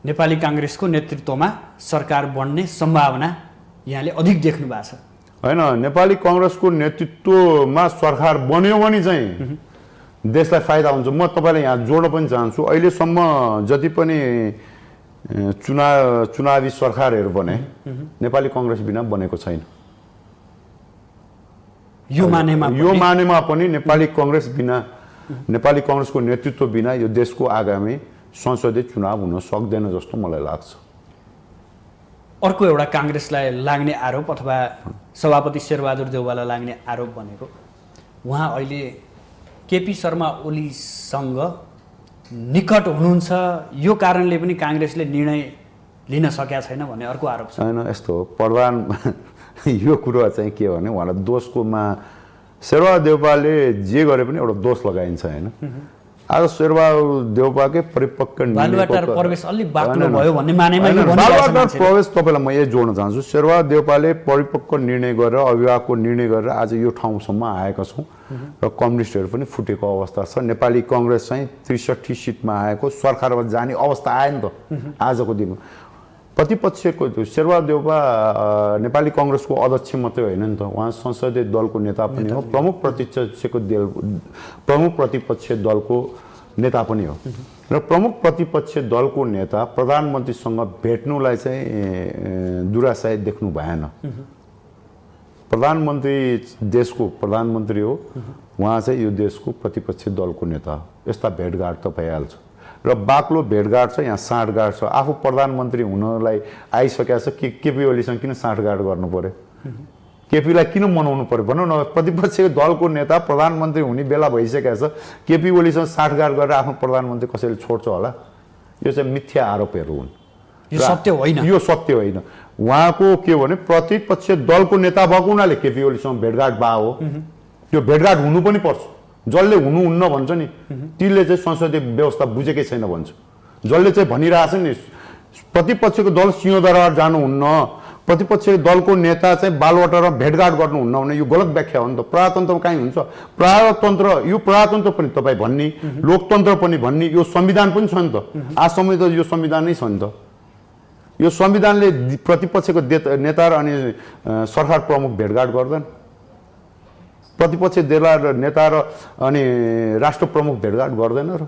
नेपाली काङ्ग्रेसको नेतृत्वमा सरकार बन्ने सम्भावना यहाँले अधिक देख्नु भएको छ? होइन, नेपाली कङ्ग्रेसको नेतृत्वमा सरकार बन्यो भने चाहिँ देशलाई फाइदा हुन्छ। म तपाईँलाई यहाँ जोड्न पनि चाहन्छु, अहिलेसम्म जति पनि चुनावी सरकारहरू बने नेपाली कङ्ग्रेस बिना बनेको छैन। यो मानेमा पनि नेपाली कङ्ग्रेस बिना, नेपाली कङ्ग्रेसको नेतृत्व बिना यो देशको आगामी संसदीय चुनाव हुन सक्दैन जस्तो मलाई लाग्छ। अर्को एउटा काङ्ग्रेसलाई लाग्ने आरोप अथवा सभापति शेरबहादुर देउवालाई लाग्ने आरोप भनेको उहाँ अहिले केपी शर्मा ओलीसँग निकट हुनुहुन्छ, यो कारणले पनि काङ्ग्रेसले निर्णय लिन सकेका छैन भन्ने अर्को आरोप छ। होइन, यस्तो हो, प्रधान यो कुरो चाहिँ के भने उहाँलाई दोषकोमा शेरबहादुर देउवाले जे गरे पनि एउटा दोष लगाइन्छ होइन। आज शेरबहादुर देउवाकै परिपक्व प्रवेश अलिक बाक्लो भयो भन्ने मानेमा प्रवेश तपाईँलाई म यही जोड्न चाहन्छु। शेरबहादुर देउवाले परिपक्व निर्णय गरेर, अभिभावकको निर्णय गरेर आज यो ठाउँसम्म आएका छौँ र कम्युनिस्टहरू पनि फुटेको अवस्था छ। नेपाली कङ्ग्रेस चाहिँ 63 सिटमा आएको सरकारमा जाने अवस्था आयो नि त आजको दिनमा। प्रतिपक्षको शेरबहादुर देउवा नेपाली कङ्ग्रेसको अध्यक्ष मात्रै होइन नि त, उहाँ संसदीय दलको नेता पनि हो, प्रमुख प्रतिपक्ष दलको नेता पनि हो। र प्रमुख प्रतिपक्ष दलको नेता प्रधानमन्त्रीसँग भेट्नुलाई चाहिँ दुराशय देख्नु भएन। प्रधानमन्त्री देशको प्रधानमन्त्री हो, उहाँ चाहिँ यो देशको प्रतिपक्ष दलको नेता हो। यस्ता भेटघाट त भइहाल्छ र बाक्लो भेटघाट छ, यहाँ साँठगाँठ छ। आफू प्रधानमन्त्री हुनलाई आइसकेको छ, केपी ओलीसँग किन साँठगाँठ गर्नु पर्यो? केपीलाई किन मनाउनु पर्यो भनौँ न? प्रतिपक्षको दलको नेता प्रधानमन्त्री हुने बेला भइसकेको छ, केपी ओलीसँग साँठगाँठ गरेर आफ्नो प्रधानमन्त्री कसैले छोड्छ होला? यो चाहिँ मिथ्या आरोपहरू हुन्। यो सत्य होइन। यो सत्य होइन। उहाँको के भने प्रतिपक्ष दलको नेता भएको हुनाले केपी ओलीसँग भेटघाट भयो हो। त्यो भेटघाट हुनु पनि पर्छ। जसले हुनुहुन्न भन्छ नि, तिनले चाहिँ संसदीय व्यवस्था बुझेकै छैन भन्छ। जसले चाहिँ भनिरहेछ नि प्रतिपक्षको दल सिंहदरबार जानुहुन्न, प्रतिपक्षको दलको नेता चाहिँ बालवाटारमा भेटघाट गर्नुहुन्न भने यो गलत व्याख्या हो नि त। प्रजातन्त्रमा कहीँ हुन्छ? प्रजातन्त्र, यो प्रजातन्त्र पनि तपाईँ भन्ने, लोकतन्त्र पनि भन्ने, यो संविधान पनि छ नि त। आजसम्म त यो संविधान नै छ नि त। यो संविधानले प्रतिपक्षको नेता र अनि सरकार प्रमुख भेटघाट गर्दैन। प्रतिपक्ष नेता र अनि राष्ट्र प्रमुख भेटघाट गर्दैन र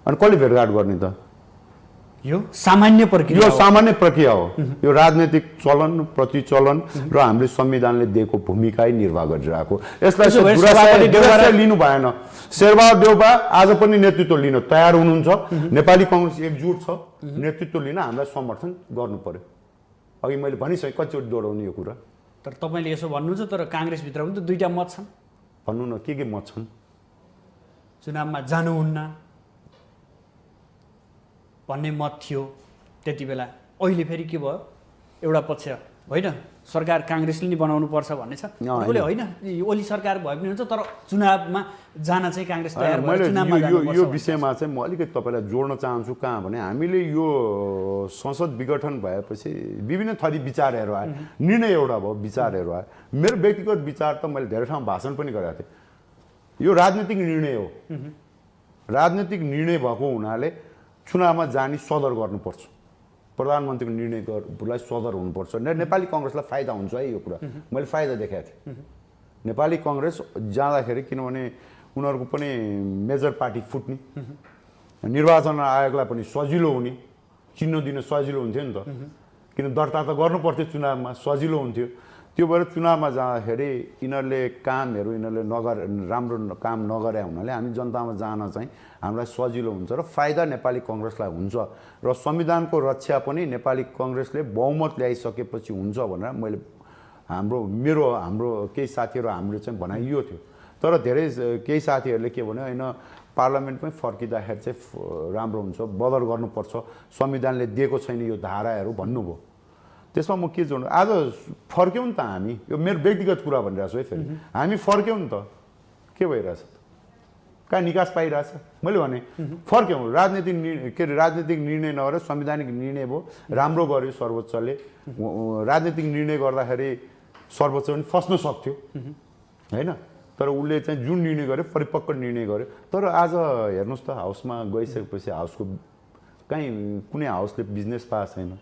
अनि कसले भेटघाट गर्ने त? यो सामान्य प्रक्रिया, यो सामान्य प्रक्रिया हो। यो राजनीतिक चलन प्रतिचलन र हामीले संविधानले दिएको भूमिकै निर्वाह गरिरहेको। यसलाई लिनु भएन। शेरबहादुर देउवा आज पनि नेतृत्व लिन तयार हुनुहुन्छ। नेपाली कङ्ग्रेस एकजुट छ, नेतृत्व लिन हामीलाई समर्थन गर्नु पर्यो। अघि मैले भनिसकेँ, कतिचोटि दोहोऱ्याउने यो कुरा। तर तपाईँले यसो भन्नुहुन्छ, तर काङ्ग्रेसभित्र पनि त दुईटा मत छन्। भन्नु न, के मत छन्? चुनावमा जानुहुन्न भन्ने मत थियो त्यति बेला। अहिले फेरि के भयो? एउटा पक्ष होइन सरकार काङ्ग्रेसले नि बनाउनु पर्छ भन्ने छ उनीहरूले होइन ओली सरकार भए पनि हुन्छ तर चुनावमा जान चाहिँ काङ्ग्रेस तयार भएर चुनावमा यो जानुपर्छ विषयमा चाहिँ म अलिकति तपाईँलाई जोड्न चाहन्छु कहाँ भने हामीले यो संसद विघटन भएपछि विभिन्न थरी विचारहरू आए निर्णय एउटा भयो विचारहरू आयो मेरो व्यक्तिगत विचार त मैले धेरै ठाउँमा भाषण पनि गरेको थिएँ यो राजनीतिक निर्णय हो राजनीतिक निर्णय भएको हुनाले चुनावमा जाने सदर गर्नुपर्छ प्रधानमन्त्रीको निर्णयलाई सदर हुनुपर्छ नेपाली कङ्ग्रेसलाई फाइदा हुन्छ है यो कुरा मैले फाइदा देखाएको थिएँ नेपाली कङ्ग्रेस जाँदाखेरि किनभने उनीहरूको पनि मेजर पार्टी फुट्ने निर्वाचन आयोगलाई पनि सजिलो हुने चिन्ह दिन सजिलो हुन्थ्यो नि त किन दर्ता त गर्नुपर्थ्यो चुनावमा सजिलो हुन्थ्यो त्यो भएर चुनावमा जाँदाखेरि यिनीहरूले राम्रो काम नगरे हुनाले हामी जनतामा जान चाहिँ हामीलाई सजिलो हुन्छ र फाइदा नेपाली कङ्ग्रेसलाई हुन्छ र संविधानको रक्षा पनि नेपाली कङ्ग्रेसले बहुमत ल्याइसकेपछि हुन्छ भनेर मैले हाम्रो केही साथीहरू हाम्रो चाहिँ भनाइ यो थियो तर धेरै केही साथीहरूले के भन्यो होइन पार्लियामेन्टमै फर्किँदाखेरि चाहिँ राम्रो हुन्छ बदल गर्नुपर्छ संविधानले दिएको छैन यो धाराहरू भन्नुभयो त्यसमा म के जोड्नु आज फर्क्यौँ नि त हामी यो मेरो व्यक्तिगत कुरा भनिरहेको छु है फेरि हामी फर्क्यौँ नि त के भइरहेछ कहाँ निकास पाइरहेछ मैले भने फर्क्यौँ राजनीतिक निर्णय नगरेर संवैधानिक निर्णय भयो राम्रो गर्यो सर्वोच्चले राजनीतिक निर्णय गर्दाखेरि सर्वोच्च पनि फस्न सक्थ्यो होइन तर उसले चाहिँ जुन निर्णय गर्यो परिपक्व निर्णय गर्यो तर आज हेर्नुहोस् त हाउसमा गइसकेपछि हाउसको कहीँ कुनै हाउसले बिजनेस पाएको छैन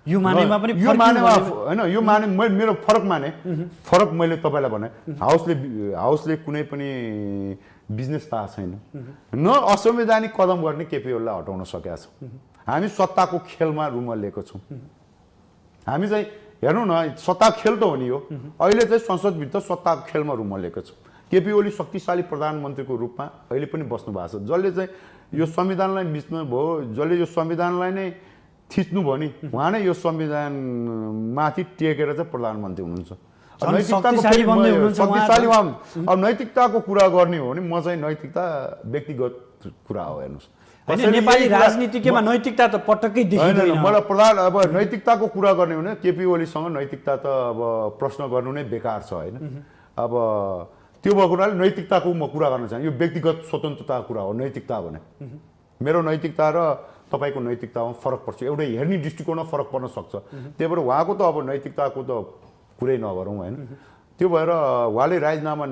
यो मानेमा पनि होइन यो माने मेरो फरक मैले तपाईँलाई भने हाउसले कुनै पनि बिजनेस पाएको छैन न असंवैधानिक कदम गर्ने केपी ओलीलाई हटाउन सकेका छौँ हामी सत्ताको खेलमा रुमल्लिएको छौँ हामी चाहिँ हेर्नु न सत्ता खेल त हो नि हो अहिले चाहिँ संसदभित्र सत्ताको खेलमा रुमल्लिएको छौँ केपी ओली शक्तिशाली प्रधानमन्त्रीको रूपमा अहिले पनि बस्नु भएको छ जसले चाहिँ यो संविधानलाई मिच्नु भयो जसले यो संविधानलाई नै थिच्नु भयो नि उहाँ नै यो संविधान माथि टेकेर चाहिँ प्रधानमन्त्री हुनुहुन्छ अब नैतिकताको कुरा गर्ने हो भने म चाहिँ नैतिकता व्यक्तिगत कुरा हो हेर्नुहोस् नेपाली राजनीतिमा नैतिकता त पटक्कै देखिँदैन मलाई अब नैतिकताको कुरा गर्ने हो भने केपी ओलीसँग नैतिकता त अब प्रश्न गर्नु नै बेकार छ होइन अब त्यो भएको हुनाले नैतिकताको म कुरा गर्न चाहन्छु यो व्यक्तिगत स्वतन्त्रताको कुरा हो नैतिकता भने मेरो नैतिकता र तपाईँको नैतिकतामा फरक पर्छ एउटै हेर्ने दृष्टिकोणमा फरक पर्न सक्छ त्यही भएर उहाँको त अब नैतिकताको त कुरै नगरौँ होइन त्यो भएर उहाँले राजीनामा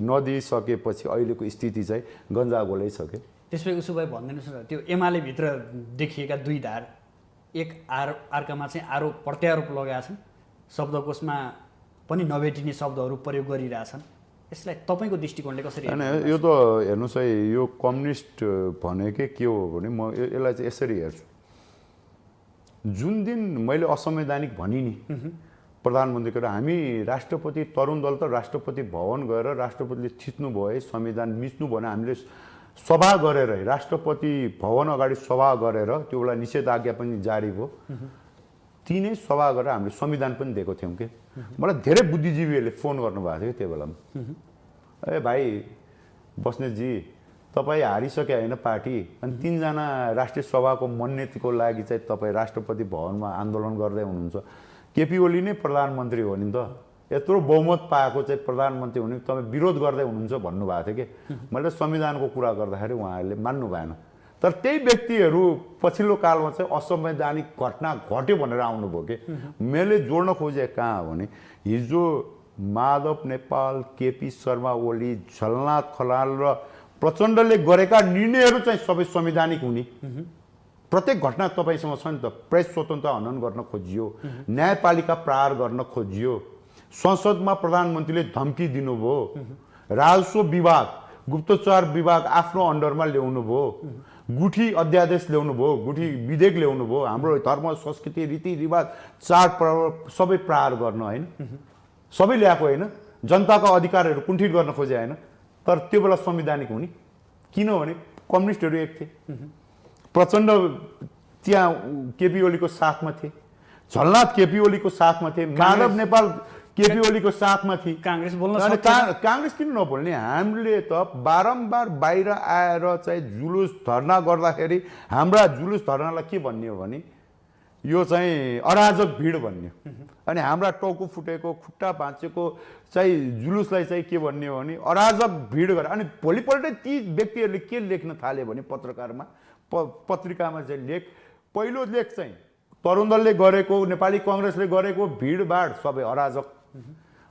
नदिइसकेपछि अहिलेको स्थिति चाहिँ गन्जागोलै छ के त्यसपछि उसो भए भनिदिनुहोस् न त्यो एमाले भित्र देखिएका दुई धार एक अर्कामा चाहिँ आरोप प्रत्यारोप लगाएका छन् शब्दकोशमा पनि नभेटिने शब्दहरू प्रयोग गरिरहेछन् यसलाई तपाईँको दृष्टिकोणले कसरी होइन यो त हेर्नुहोस् है यो कम्युनिस्ट भनेकै के हो भने म यसलाई चाहिँ यसरी हेर्छु जुन दिन मैले असंवैधानिक भनि नि प्रधानमन्त्रीको हामी राष्ट्रपति तरुण दल त राष्ट्रपति भवन गएर राष्ट्रपतिले थिच्नु भयो है संविधान मिच्नु भने हामीले सभा गरेर राष्ट्रपति भवन अगाडि सभा गरेर त्यो बेला निषेधाज्ञा पनि जारी भयो तिनै सभा गरेर हामीले संविधान पनि दिएको थियौँ कि मलाई धेरै बुद्धिजीवीहरूले फोन गर्नुभएको थियो त्यो बेलामा ए भाइ बस्नेतजी तपाईँ हारिसके होइन पार्टी अनि 3 जना राष्ट्रिय सभाको मन्यतिको लागि चाहिँ तपाईँ राष्ट्रपति भवनमा आन्दोलन गर्दै हुनुहुन्छ केपी ओली नै प्रधानमन्त्री हो नि त यत्रो बहुमत पाएको चाहिँ प्रधानमन्त्री हुने तपाईँ विरोध गर्दै हुनुहुन्छ भन्नुभएको थियो कि मैले संविधानको कुरा गर्दाखेरि उहाँहरूले मान्नु भएन तर त्यही व्यक्तिहरू पछिल्लो कालमा चाहिँ असंवैधानिक घटना घट्यो भनेर आउनुभयो कि मैले जोड्न खोजेँ कहाँ भने हिजो माधव नेपाल केपी शर्मा ओली झलनाथ खनाल र प्रचण्डले गरेका निर्णयहरू चाहिँ सबै संवैधानिक हुने प्रत्येक घटना तपाईँसँग छ नि त प्रेस स्वतन्त्रता हनन गर्न खोजियो न्यायपालिका प्रहार गर्न खोजियो संसदमा प्रधानमन्त्रीले धम्की दिनुभयो राजस्व विभाग गुप्तचर विभाग आफ्नो अन्डरमा ल्याउनु भयो गुठी अध्यादेश ल्याउनु भयो गुठी विधेयक ल्याउनु भयो हाम्रो धर्म संस्कृति रीतिरिवाज चाडपर्व सबै प्रहार गर्न होइन सबै ल्याएको होइन जनताको अधिकारहरू कुण्ठित गर्न खोजे होइन तर त्यो बेला संवैधानिक हुने किनभने कम्युनिस्टहरू एक थिए प्रचण्ड त्यहाँ केपी ओलीको साथमा थिए झलनाथ केपी ओलीको साथमा थिए माधव नेपाल केपी ओलीको साथमा थिए काङ्ग्रेस बोल्न काङ्ग्रेस किन नबोल्ने हामीले त बारम्बार बाहिर आएर चाहिँ जुलुस धर्ना गर्दाखेरि हाम्रा जुलुस धर्नालाई के भन्ने हो भने यो चाहिँ अराजक भिड भन्ने अनि हाम्रा टाउको फुटेको खुट्टा भाँचेको चाहिँ जुलुसलाई चाहिँ के भन्ने हो भने अराजक भिड गरेर अनि भोलिपल्टै ती व्यक्तिहरूले के लेख्न थाले भने पत्रिकामा चाहिँ पहिलो लेख चाहिँ तरुण दलले गरेको नेपाली कङ्ग्रेसले गरेको भिडभाड सबै अराजक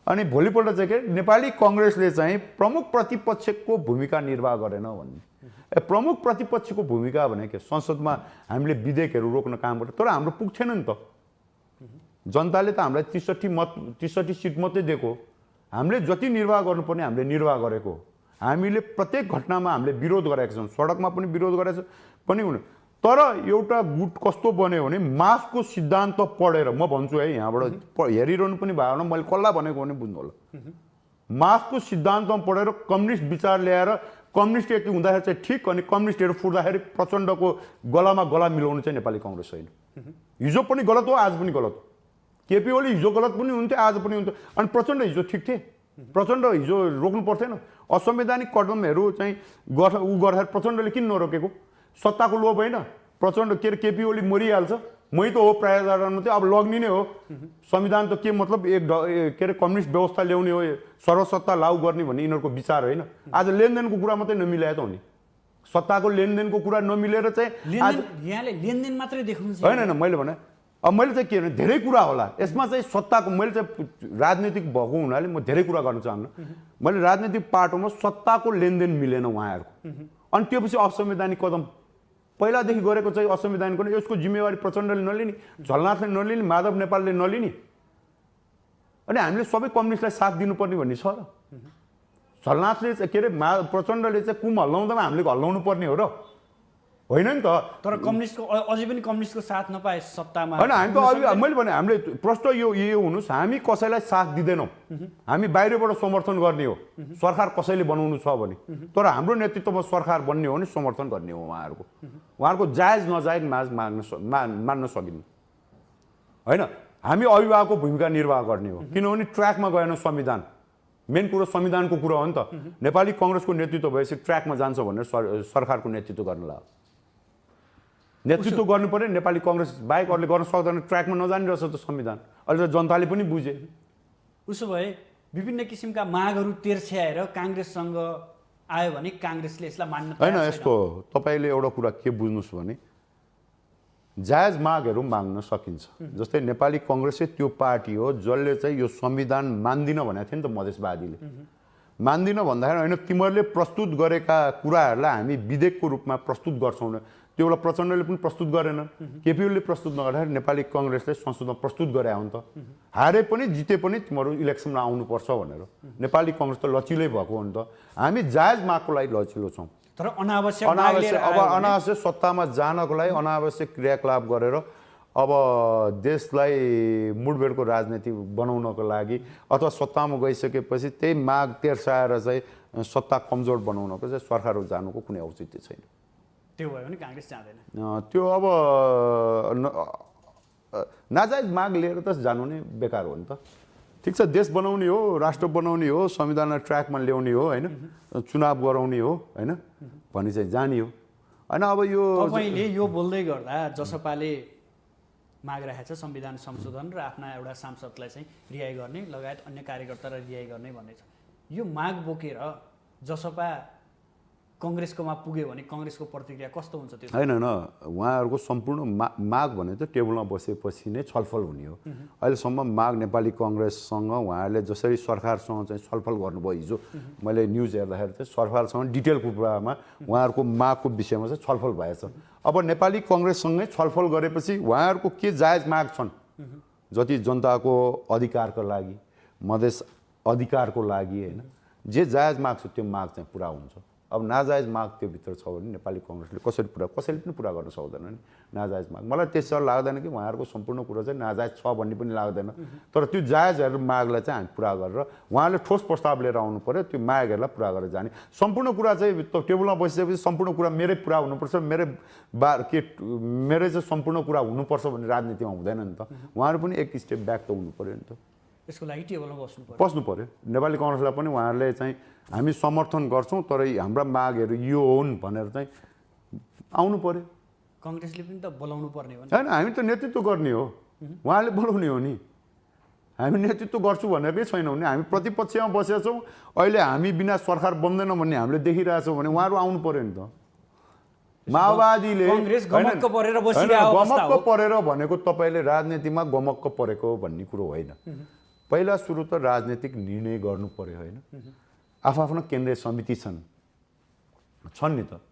अनि भोलिपल्ट चाहिँ के नेपाली कङ्ग्रेसले चाहिँ प्रमुख प्रतिपक्षको भूमिका निर्वाह गरेन भन्ने प्रमुख प्रतिपक्षको भूमिका भने के संसदमा हामीले विधेयकहरू रोक्न काम गर्छ तर हाम्रो पुग्थेन नि त जनताले त हामीलाई 63 सिट मात्रै दिएको हामीले जति निर्वाह गर्नुपर्ने हामीले निर्वाह गरेको हामीले प्रत्येक घटनामा हामीले विरोध गरेका छौँ सडकमा पनि विरोध गरेका पनि हुने तर एउटा गुट कस्तो बन्यो भने मासको सिद्धान्त पढेर म भन्छु है यहाँबाट हेरिरहनु पनि भयो भने मैले कसलाई भनेको भने बुझ्नु होला मासको सिद्धान्तमा पढेर कम्युनिस्ट विचार ल्याएर कम्युनिस्ट एक हुँदाखेरि चाहिँ ठिक अनि कम्युनिस्टहरू फुट्दाखेरि प्रचण्डको गलामा गला मिलाउनु चाहिँ नेपाली कङ्ग्रेस होइन हिजो पनि गलत हो आज पनि गलत हो केपी ओली हिजो गलत पनि हुन्थ्यो आज पनि हुन्थ्यो अनि प्रचण्ड हिजो ठिक थिए प्रचण्ड हिजो रोक्नु पर्थेन असंवैधानिक कदमहरू चाहिँ गर्दाखेरि प्रचण्डले किन नरोकेको सत्ताको लोभ होइन प्रचण्ड के अरे केपी ओली मरिहाल्छ मै त हो प्राय मात्रै अब लग्ने नै हो संविधान त के मतलब के अरे कम्युनिस्ट व्यवस्था ल्याउने हो सर्वसत्ता लागू गर्ने भन्ने यिनीहरूको विचार होइन आज लेनदेनको कुरा मात्रै नमिलाए त हो नि सत्ताको लेनदेनको कुरा नमिलेर चाहिँ यहाँले लेनदेन मात्रै देख्नुहुन्छ होइन मैले भने अब मैले चाहिँ के भने धेरै कुरा होला यसमा चाहिँ सत्ताको मैले चाहिँ राजनीतिक भएको हुनाले म धेरै कुरा गर्न चाहन्न मैले राजनीतिक पाटोमा सत्ताको लेनदेन मिलेन उहाँहरूको अनि त्योपछि असंवैधानिक कदम पहिलादेखि गरेको चाहिँ असंवैधानिक यसको जिम्मेवारी प्रचण्डले नलिने झलनाथले नलिने माधव नेपालले नलिने अनि हामीले सबै कम्युनिस्टलाई साथ दिनुपर्ने भन्ने छ र झलनाथले चाहिँ के अरे प्रचण्डले चाहिँ कुम हल्लाउँदामा हामीले हल्लाउनु पर्ने हो र होइन नि त तर कम्युनिस्टको अझै पनि कम्युनिस्टको साथ नपाए सत्तामा होइन हामी त अघि मैले भने हामीले प्रश्न यो हुनुहोस् हामी कसैलाई साथ दिँदैनौँ हामी बाहिरबाट समर्थन गर्ने हो सरकार कसैले बनाउनु छ भने तर हाम्रो नेतृत्वमा सरकार बन्ने हो भने समर्थन गर्ने हो उहाँहरूको जायज नजायज मान्न सकिन्न होइन हामी अभिभावकको भूमिका निर्वाह गर्ने हो किनभने ट्र्याकमा गएन संविधान मेन कुरो संविधानको कुरा हो नि त नेपाली कङ्ग्रेसको नेतृत्व भएपछि ट्र्याकमा जान्छ भनेर सरकारको नेतृत्व गर्न लाग्यो नेतृत्व गर्नु पर्यो नेपाली कङ्ग्रेस बाहेक अरूले गर्न सक्दैन ट्र्याकमा नजाने रहेछ त संविधान अहिले त जनताले पनि बुझे उसो भए विभिन्न किसिमका मागहरू तेर्स्याएर काङ्ग्रेससँग आयो भने काङ्ग्रेसले यसलाई मान्न होइन यस्तो तपाईँले एउटा कुरा के बुझ्नुहोस् भने जायज मागहरू माग्न सकिन्छ जस्तै नेपाली कङ्ग्रेसै त्यो पार्टी हो जसले चाहिँ यो संविधान मान्दिन भनेको थियो नि त मधेसवादीले मान्दिन भन्दाखेरि होइन तिमीहरूले प्रस्तुत गरेका कुराहरूलाई हामी विधेयकको रूपमा प्रस्तुत गर्छौँ त्यो बेला प्रचण्डले पनि प्रस्तुत गरेन केपी ओलीले प्रस्तुत नगर्दाखेरि नेपाली कङ्ग्रेसले संसदमा प्रस्तुत गरे हो नि त हारे पनि जिते पनि तिमीहरू इलेक्सनमा आउनुपर्छ भनेर नेपाली कङ्ग्रेस त लचिलै भएको हो नि त हामी जायज मागको लागि लचिलो छौँ तर अनावश्यक सत्तामा जानको लागि अनावश्यक क्रियाकलाप गरेर अब देशलाई मुठभेडको राजनीति बनाउनको लागि अथवा सत्तामा गइसकेपछि त्यही माग तेर्साएर चाहिँ सत्ता कमजोर बनाउनको चाहिँ सरकार जानुको कुनै औचित्य छैन त्यो भयो भने काङ्ग्रेस जाँदैन त्यो अब नाजायज माग लिएर त जानु नै बेकार हो नि त ठिक छ देश बनाउने हो राष्ट्र बनाउने हो संविधानलाई ट्र्याकमा ल्याउने हो होइन चुनाव गराउने हो होइन भनी चाहिँ जाने हो होइन अब यो तपाईँले यो बोल्दै गर्दा जसपाले माग राखेको छ संविधान संशोधन र आफ्ना एउटा सांसदलाई चाहिँ रिहाई गर्ने लगायत अन्य कार्यकर्तालाई रिहाई गर्ने भन्ने छ यो माग बोकेर जसपा कङ्ग्रेसकोमा पुग्यो भने कङ्ग्रेसको प्रतिक्रिया कस्तो हुन्छ त्यो होइन उहाँहरूको सम्पूर्ण माग भने त टेबलमा बसेपछि नै छलफल हुने हो अहिलेसम्म माग नेपाली कङ्ग्रेससँग उहाँहरूले जसरी सरकारसँग चाहिँ छलफल गर्नुभयो हिजो मैले न्युज हेर्दाखेरि चाहिँ सरकारसँग डिटेलको कुरामा उहाँहरूको मागको विषयमा चाहिँ छलफल भएछ अब नेपाली कङ्ग्रेससँगै छलफल गरेपछि उहाँहरूको के जायज माग छन् जति जनताको अधिकारको लागि मधेस अधिकारको लागि होइन जे जायज माग छ त्यो माग चाहिँ पुरा हुन्छ अब नाजायज माग त्यो भित्र छ भने नेपाली कङ्ग्रेसले कसैले पनि पुरा गर्न सक्दैन नि नाजायज माग मलाई त्यसरी लाग्दैन कि उहाँहरूको सम्पूर्ण कुरा चाहिँ नाजायज छ भन्ने पनि लाग्दैन तर त्यो जायजहरू मागलाई चाहिँ हामी पुरा गरेर उहाँले ठोस प्रस्ताव लिएर आउनु पर्यो त्यो मागहरूलाई पुरा गरेर जाने सम्पूर्ण कुरा चाहिँ टेबलमा बसिसकेपछि सम्पूर्ण कुरा मेरै पुरा हुनुपर्छ मेरै चाहिँ सम्पूर्ण कुरा हुनुपर्छ भन्ने राजनीतिमा हुँदैन नि त उहाँहरू पनि एक स्टेप ब्याक त हुनु पर्यो नि त यसको लागि टेबलमा बस्नु पर्यो नेपाली कङ्ग्रेसलाई पनि उहाँहरूले चाहिँ हामी समर्थन गर्छौँ तर हाम्रा मागहरू यो हुन् भनेर चाहिँ आउनु पर्यो कङ्ग्रेसले पनि त बोलाउनु पर्ने हो नि। होइन, हामी त नेतृत्व गर्ने हो, उहाँले बोलाउने हो नि। हामी नेतृत्व गर्छु भनेकै छैनौँ नि, हामी प्रतिपक्षमा बसेका छौँ। अहिले हामी बिना सरकार बन्दैन भन्ने हामीले देखिरहेछौँ भने उहाँहरू आउनु पर्यो नि त। माओवादीले कङ्ग्रेस गमक्क परेर बसिरहेको अवस्था हो। गमक्क परेर भनेको तपाईँले राजनीतिमा गमक्क परेको भन्ने कुरो होइन। पहिला सुरु त राजनीतिक निर्णय गर्नु पर्यो होइन। आफ्नो केन्द्रीय समिति छन् नि त।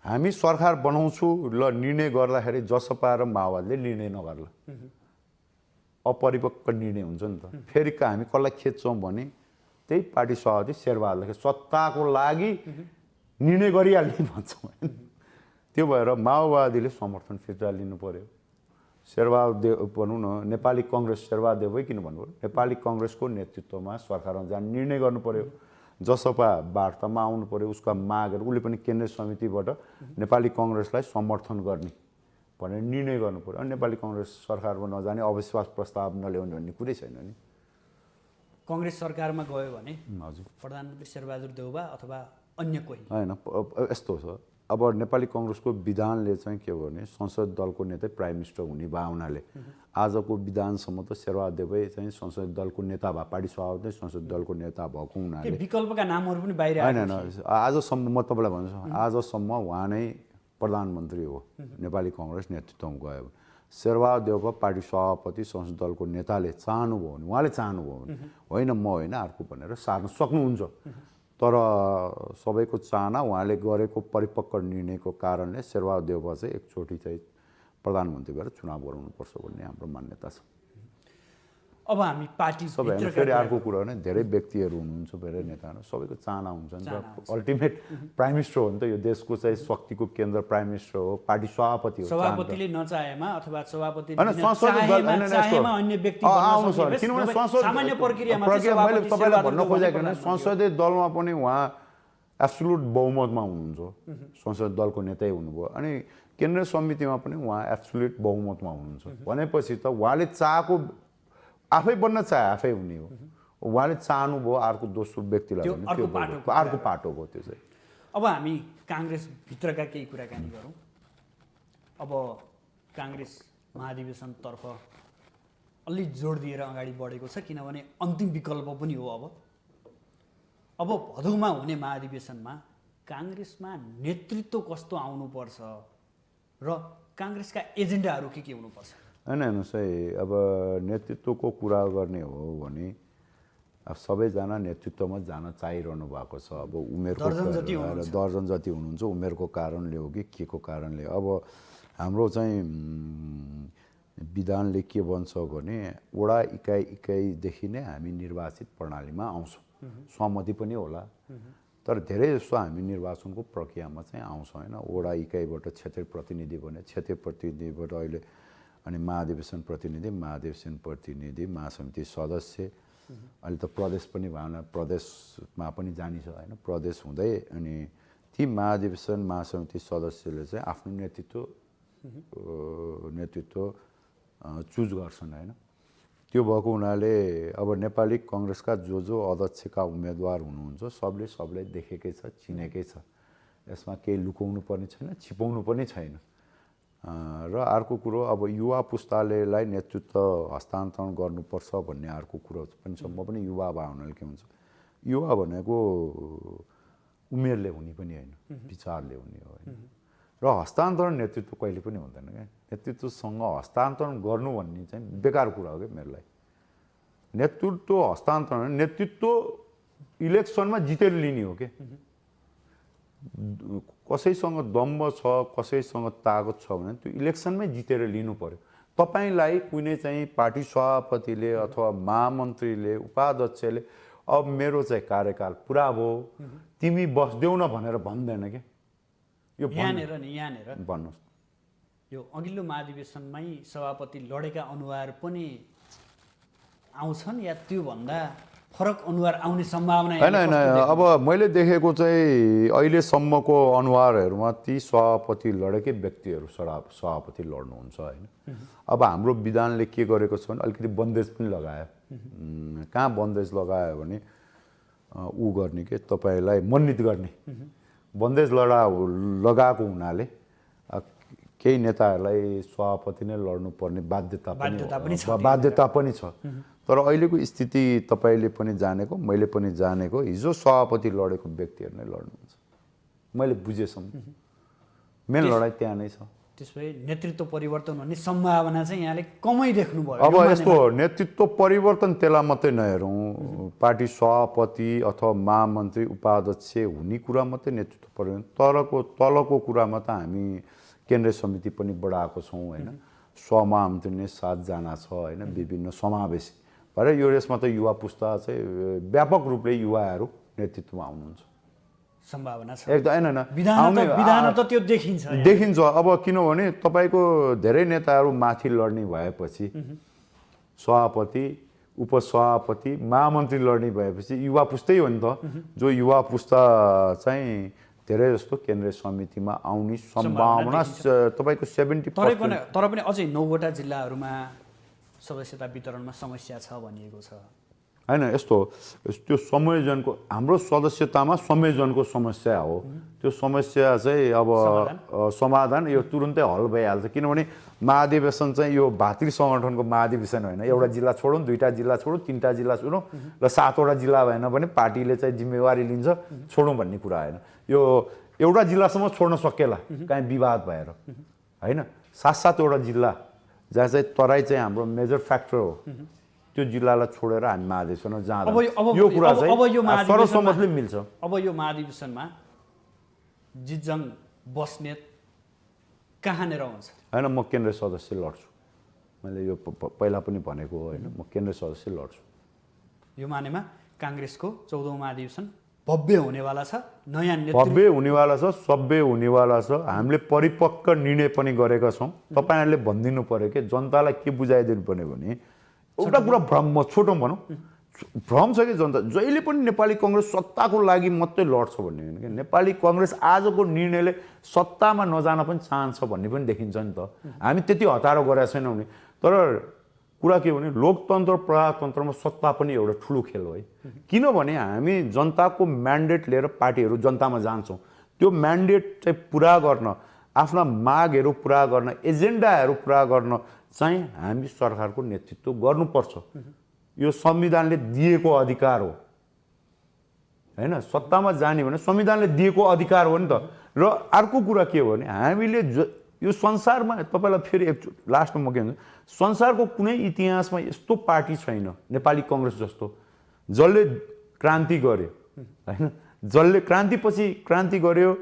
हामी सरकार बनाउँछु ल निर्णय गर्दाखेरि जसपा र माओवादीले निर्णय नगर्ला, अपरिपक्व निर्णय हुन्छ नि त। फेरि हामी कसलाई खेद्छौँ भने त्यही पार्टी सभापति शेरबहादुरले सत्ताको लागि निर्णय गरिहाल्ने भन्छौँ होइन। त्यो भएर माओवादीले समर्थन फिर्ता लिनु पर्यो। शेरबहादुर भनौँ न, नेपाली कङ्ग्रेस शेरबहादुर किन भन्नु पर्यो, नेपाली कङ्ग्रेसको नेतृत्वमा सरकारमा जाने निर्णय गर्नु पर्यो। जसपा वार्तामा आउनु पर्यो, उसका मागहरू उसले पनि केन्द्रीय समितिबाट नेपाली कङ्ग्रेसलाई समर्थन गर्ने भनेर निर्णय गर्नु पर्यो। अनि नेपाली कङ्ग्रेस सरकारमा नजाने, अविश्वास प्रस्ताव नल्याउने भन्ने कुरै छैन नि। कङ्ग्रेस सरकारमा गयो भने हजुर, प्रधानमन्त्री शेरबहादुर देउबा अथवा अन्य कोही होइन, यस्तो छ। अब नेपाली कङ्ग्रेसको विधानले चाहिँ के हो भने संसद दलको नेता प्राइम मिनिस्टर हुने भए हुनाले आजको विधानसम्म त शेरबहादुर देउबा चाहिँ संसद दलको नेता भए, पार्टी सभापति संसद दलको नेता भएको हुनाले विकल्पका नामहरू पनि बाहिर होइन। आजसम्म म तपाईँलाई भन्छु, आजसम्म उहाँ नै प्रधानमन्त्री हो नेपाली कङ्ग्रेस नेतृत्वमा गयो। शेरबहादुर देउबा पार्टी सभापति संसद दलको नेताले चाहनुभयो भने, उहाँले चाहनुभयो भने होइन म होइन अर्को भनेर सार्न सक्नुहुन्छ। तर सबैको चाहना, उहाँले गरेको परिपक्व निर्णयको कारणले शेरबहादुर देउबा चाहिँ एकचोटि चाहिँ प्रधानमन्त्री भएर चुनाव गराउनुपर्छ भन्ने हाम्रो मान्यता छ। अब हामी पार्टी सबै फेरि अर्को कुरा भने धेरै व्यक्तिहरू हुनुहुन्छ, धेरै नेताहरू, सबैको चाहना हुन्छ नि त। अल्टिमेट प्राइम मिनिस्टर हो नि त, यो देशको चाहिँ शक्तिको केन्द्र प्राइम मिनिस्टर हो, पार्टी सभापति हो। सभापतिले नचाहेमा अथवा सभापतिले होइन, संसद अन्य व्यक्ति आउनु सक्छ। किनभने संसद सामान्य प्रक्रियामा मैले तपाईँलाई भन्न खोजेको होइन, संसदीय दलमा पनि उहाँ एब्सोल्युट बहुमतमा हुनुहुन्छ, संसद दलको नेतै हुनुभयो। अनि केन्द्रीय समितिमा पनि उहाँ एब्सोल्युट बहुमतमा हुनुहुन्छ भनेपछि त उहाँले चाहेको आफै बन्न चाहे आफै हुने हो। उहाँले चाहनुभयो अर्को दोस्रो व्यक्तिलाई भने त्यो अर्को पाटो भयो त्यो चाहिँ। अब हामी काङ्ग्रेसभित्रका केही कुराकानी गरौँ। अब काङ्ग्रेस महाधिवेशनतर्फ अलि जोड दिएर अगाडि बढेको छ, किनभने अन्तिम विकल्प पनि हो। अब भदौमा हुने महाधिवेशनमा काङ्ग्रेसमा नेतृत्व कस्तो आउनुपर्छ र काङ्ग्रेसका एजेन्डाहरू के हुनुपर्छ? होइन, हेर्नुहोस् है, अब नेतृत्वको कुरा गर्ने हो भने अब सबैजना नेतृत्वमा जान चाहिरहनु भएको छ। अब उमेरको दर्जन जति हुनुहुन्छ, उमेरको कारणले हो कि के को कारणले। अब हाम्रो चाहिँ विधानले के भन्छ भने वडा इकाइदेखि नै हामी निर्वाचित प्रणालीमा आउँछौँ, सहमति पनि होला। तर धेरै जस्तो हामी निर्वाचनको प्रक्रियामा चाहिँ आउँछौँ होइन। वडा इकाइबाट क्षेत्रीय प्रतिनिधि भने क्षेत्रीय प्रतिनिधिबाट अहिले अनि महाधिवेशन प्रतिनिधि, महाधिवेशन प्रतिनिधि, महासमिति सदस्य, अहिले त प्रदेश पनि भएन, प्रदेशमा पनि जाने छ होइन। प्रदेश हुँदै अनि ती महाधिवेशन महासमिति सदस्यले चाहिँ आफ्नो नेतृत्व चुज गर्छन् होइन। त्यो भएको हुनाले अब नेपाली कङ्ग्रेसका जो अध्यक्षका उम्मेदवार हुनुहुन्छ सबले देखेकै छ, चिनेकै छ। यसमा केही लुकाउनु पर्ने छैन, छिपाउनु पनि छैन। र अर्को कुरो, अब युवा पुस्तालाई नेतृत्व हस्तान्तरण गर्नुपर्छ भन्ने अर्को कुरो पनि छ। म पनि युवा भए हुनाले के हुन्छ, युवा भनेको उमेरले हुने पनि होइन, विचारले हुने हो होइन। र हस्तान्तरण नेतृत्व कहिले पनि हुँदैन क्या। नेतृत्वसँग हस्तान्तरण गर्नु भन्ने चाहिँ बेकार कुरा हो क्या मेरो लागि। नेतृत्व हस्तान्तरण, नेतृत्व इलेक्सनमा जितेर लिने हो क्या। कसैसँग दम्ब छ, कसैसँग तागत छ भने त्यो इलेक्सनमै जितेर लिनु पर्यो। तपाईँलाई कुनै चाहिँ पार्टी सभापतिले अथवा महामन्त्रीले, उपाध्यक्षले अब मेरो चाहिँ कार्यकाल पुरा भयो, तिमी बस्देऊ न भनेर भन्दैन क्या। यो यहाँनिर भन्नुहोस्, यो अघिल्लो महाधिवेशनमै सभापति लडेका अनुहार पनि आउँछन् या त्योभन्दा फरक अनुहार आउने सम्भावना? होइन, अब मैले देखेको चाहिँ अहिलेसम्मको अनुहारहरूमा ती सभापति लडेकै व्यक्तिहरू सभापति लड्नुहुन्छ होइन। अब हाम्रो विधानले के गरेको छ भने अलिकति बन्देज पनि लगायो। कहाँ बन्देज लगायो भने ऊ गर्ने के तपाईँलाई मनोनित गर्ने बन्देज लगाएको हुनाले केही नेताहरूलाई सभापति नै लड्नुपर्ने बाध्यता पनि छ। तर अहिलेको स्थिति तपाईँले पनि जानेको, मैले पनि जानेको, हिजो सभापति लडेको व्यक्तिहरू नै लड्नुहुन्छ मैले बुझेसम्म। मेन लडाइँ त्यहाँ नै छ। त्यसभए नेतृत्व परिवर्तन भन्ने सम्भावना चाहिँ यहाँले कमै देख्नुभयो। अब यस्तो नेतृत्व परिवर्तन त्यसलाई मात्रै नहेरौँ, पार्टी सभापति अथवा महामन्त्री उपाध्यक्ष हुने कुरा मात्रै नेतृत्व परिवर्तन, तलको कुरामा त हामी केन्द्रीय समिति पनि बढाएको छौँ होइन। सहमहामन्त्री नै 7 जना छ होइन, विभिन्न समावेशी भएर यो रेसमा त युवा पुस्ता चाहिँ व्यापक रूपले युवाहरू नेतृत्वमा आउनुहुन्छ सम्भावना छ एकदम। होइन विधान त त्यो देखिन्छ। अब किनभने तपाईँको धेरै नेताहरू माथि लड्ने भएपछि सभापति उपसभापति महामन्त्री लड्ने भएपछि युवा पुस्तै हो नि त, जो युवा पुस्ता चाहिँ धेरै जस्तो केन्द्रीय समितिमा आउने सम्भावना तपाईँको 70%। तर पनि अझै 9वटा जिल्लाहरूमा सदस्यता वितरणमा समस्या छ भनिएको छ होइन। यस्तो त्यो संयोजनको हाम्रो सदस्यतामा संयोजनको समस्या हो। त्यो समस्या चाहिँ अब समाधान यो तुरुन्तै हल भइहाल्छ, किनभने महाधिवेशन चाहिँ यो भातृ सङ्गठनको महाधिवेशन होइन। एउटा जिल्ला छोडौँ, 2टा जिल्ला छोडौँ, 3टा जिल्ला छोडौँ र 7वटा जिल्ला भएन भने पार्टीले चाहिँ जिम्मेवारी लिन्छ छोडौँ भन्ने कुरा होइन। यो एउटा जिल्लासम्म छोड्न सकेला काहीँ विवाद भएर होइन। 7-7वटा जिल्ला जहाँ चाहिँ तराई चाहिँ हाम्रो मेजर फ्याक्टर हो, त्यो जिल्लालाई छोडेर हामी महाधिवेशनमा जाँदा यो कुरा चाहिँ सर्वसम्मतले मिल्छ। अब यो महाधिवेशनमा जितजङ बस्नेत कहाँनिर हुन्छ? होइन, म केन्द्रीय सदस्य लड्छु। मैले यो पहिला पनि भनेको हो होइन, म केन्द्रीय सदस्य लड्छु। यो मानेमा काङ्ग्रेसको 14औं महाधिवेशन भव्य हुनेवाला छ, नयाँ भव्य हुनेवाला छ, सभ्य हुनेवाला छ। हामीले परिपक्व निर्णय पनि गरेका छौँ। तपाईँहरूले भनिदिनु पऱ्यो कि जनतालाई के बुझाइदिनु पर्ने भने एउटा कुरा भ्रम छोटो भनौँ, भ्रम छ कि जनता जहिले पनि नेपाली कङ्ग्रेस सत्ताको लागि मात्रै लड्छ भन्ने होइन कि नेपाली कङ्ग्रेस आजको निर्णयले सत्तामा नजान पनि चाहन्छ भन्ने पनि देखिन्छ नि त। हामी त्यति हतारो गरेका छैनौँ नि। तर कुरा के भने लोकतन्त्र प्रजातन्त्रमा सत्ता पनि एउटा ठुलो खेल हो है। किनभने हामी जनताको म्यान्डेट लिएर पार्टीहरू जनतामा जान्छौँ। त्यो म्यान्डेट चाहिँ पुरा गर्न, आफ्ना मागहरू पुरा गर्न, एजेन्डाहरू पुरा गर्न चाहिँ हामी सरकारको नेतृत्व गर्नुपर्छ। यो संविधानले दिएको अधिकार हो होइन। सत्तामा जाने भने संविधानले दिएको अधिकार हो नि त। र अर्को कुरा के हो भने हामीले यो संसारमा तपाईँलाई फेरि लास्टमा म के भन्छ, संसारको कुनै इतिहासमा यस्तो पार्टी छैन नेपाली कङ्ग्रेस जस्तो जसले क्रान्ति गर्यो होइन। जसले क्रान्तिपछि क्रान्ति गर्यो,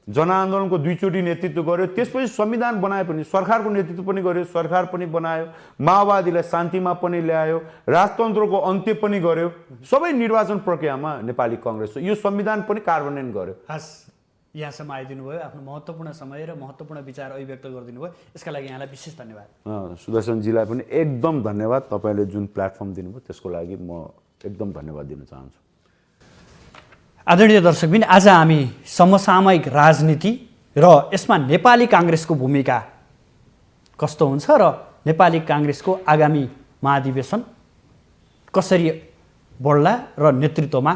जनआन्दोलनको 2 चोटि नेतृत्व गर्यो, त्यसपछि संविधान बनाए पनि सरकारको नेतृत्व पनि गर्यो, सरकार पनि बनायो, माओवादीलाई शान्तिमा पनि ल्यायो, राजतन्त्रको अन्त्य पनि गर्यो, सबै निर्वाचन प्रक्रियामा नेपाली कङ्ग्रेस यो संविधान पनि कार्यान्वयन गर्यो। हस्, यहाँसम्म आइदिनु भयो, आफ्नो महत्त्वपूर्ण समय र महत्त्वपूर्ण विचार अभिव्यक्त गरिदिनु भयो, यसका लागि यहाँलाई विशेष धन्यवाद। सुदर्शनजीलाई पनि एकदम धन्यवाद। तपाईँले जुन प्लेटफर्म दिनुभयो त्यसको लागि म एकदम धन्यवाद दिन चाहन्छु। आदरणीय दर्शकबिन, आज हामी समसामयिक राजनीति र यसमा नेपाली काङ्ग्रेसको भूमिका कस्तो हुन्छ र नेपाली काङ्ग्रेसको आगामी महाधिवेशन कसरी बढ्ला र नेतृत्वमा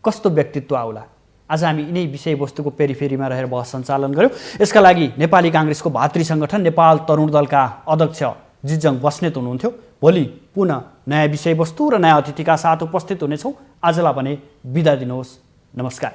कस्तो व्यक्तित्व आउला, आज हामी यिनै विषयवस्तुको पेरिफेरीमा रहेर बहस सञ्चालन गऱ्यौँ। यसका लागि नेपाली काङ्ग्रेसको भातृ सङ्गठन नेपाल तरुण दलका अध्यक्ष जितजङ बस्नेत हुनुहुन्थ्यो। भोलि पुनः नयाँ विषयवस्तु र नयाँ अतिथिका साथ उपस्थित हुनेछौँ। आजलाई भने बिदा दिनुहोस्। नमस्कार।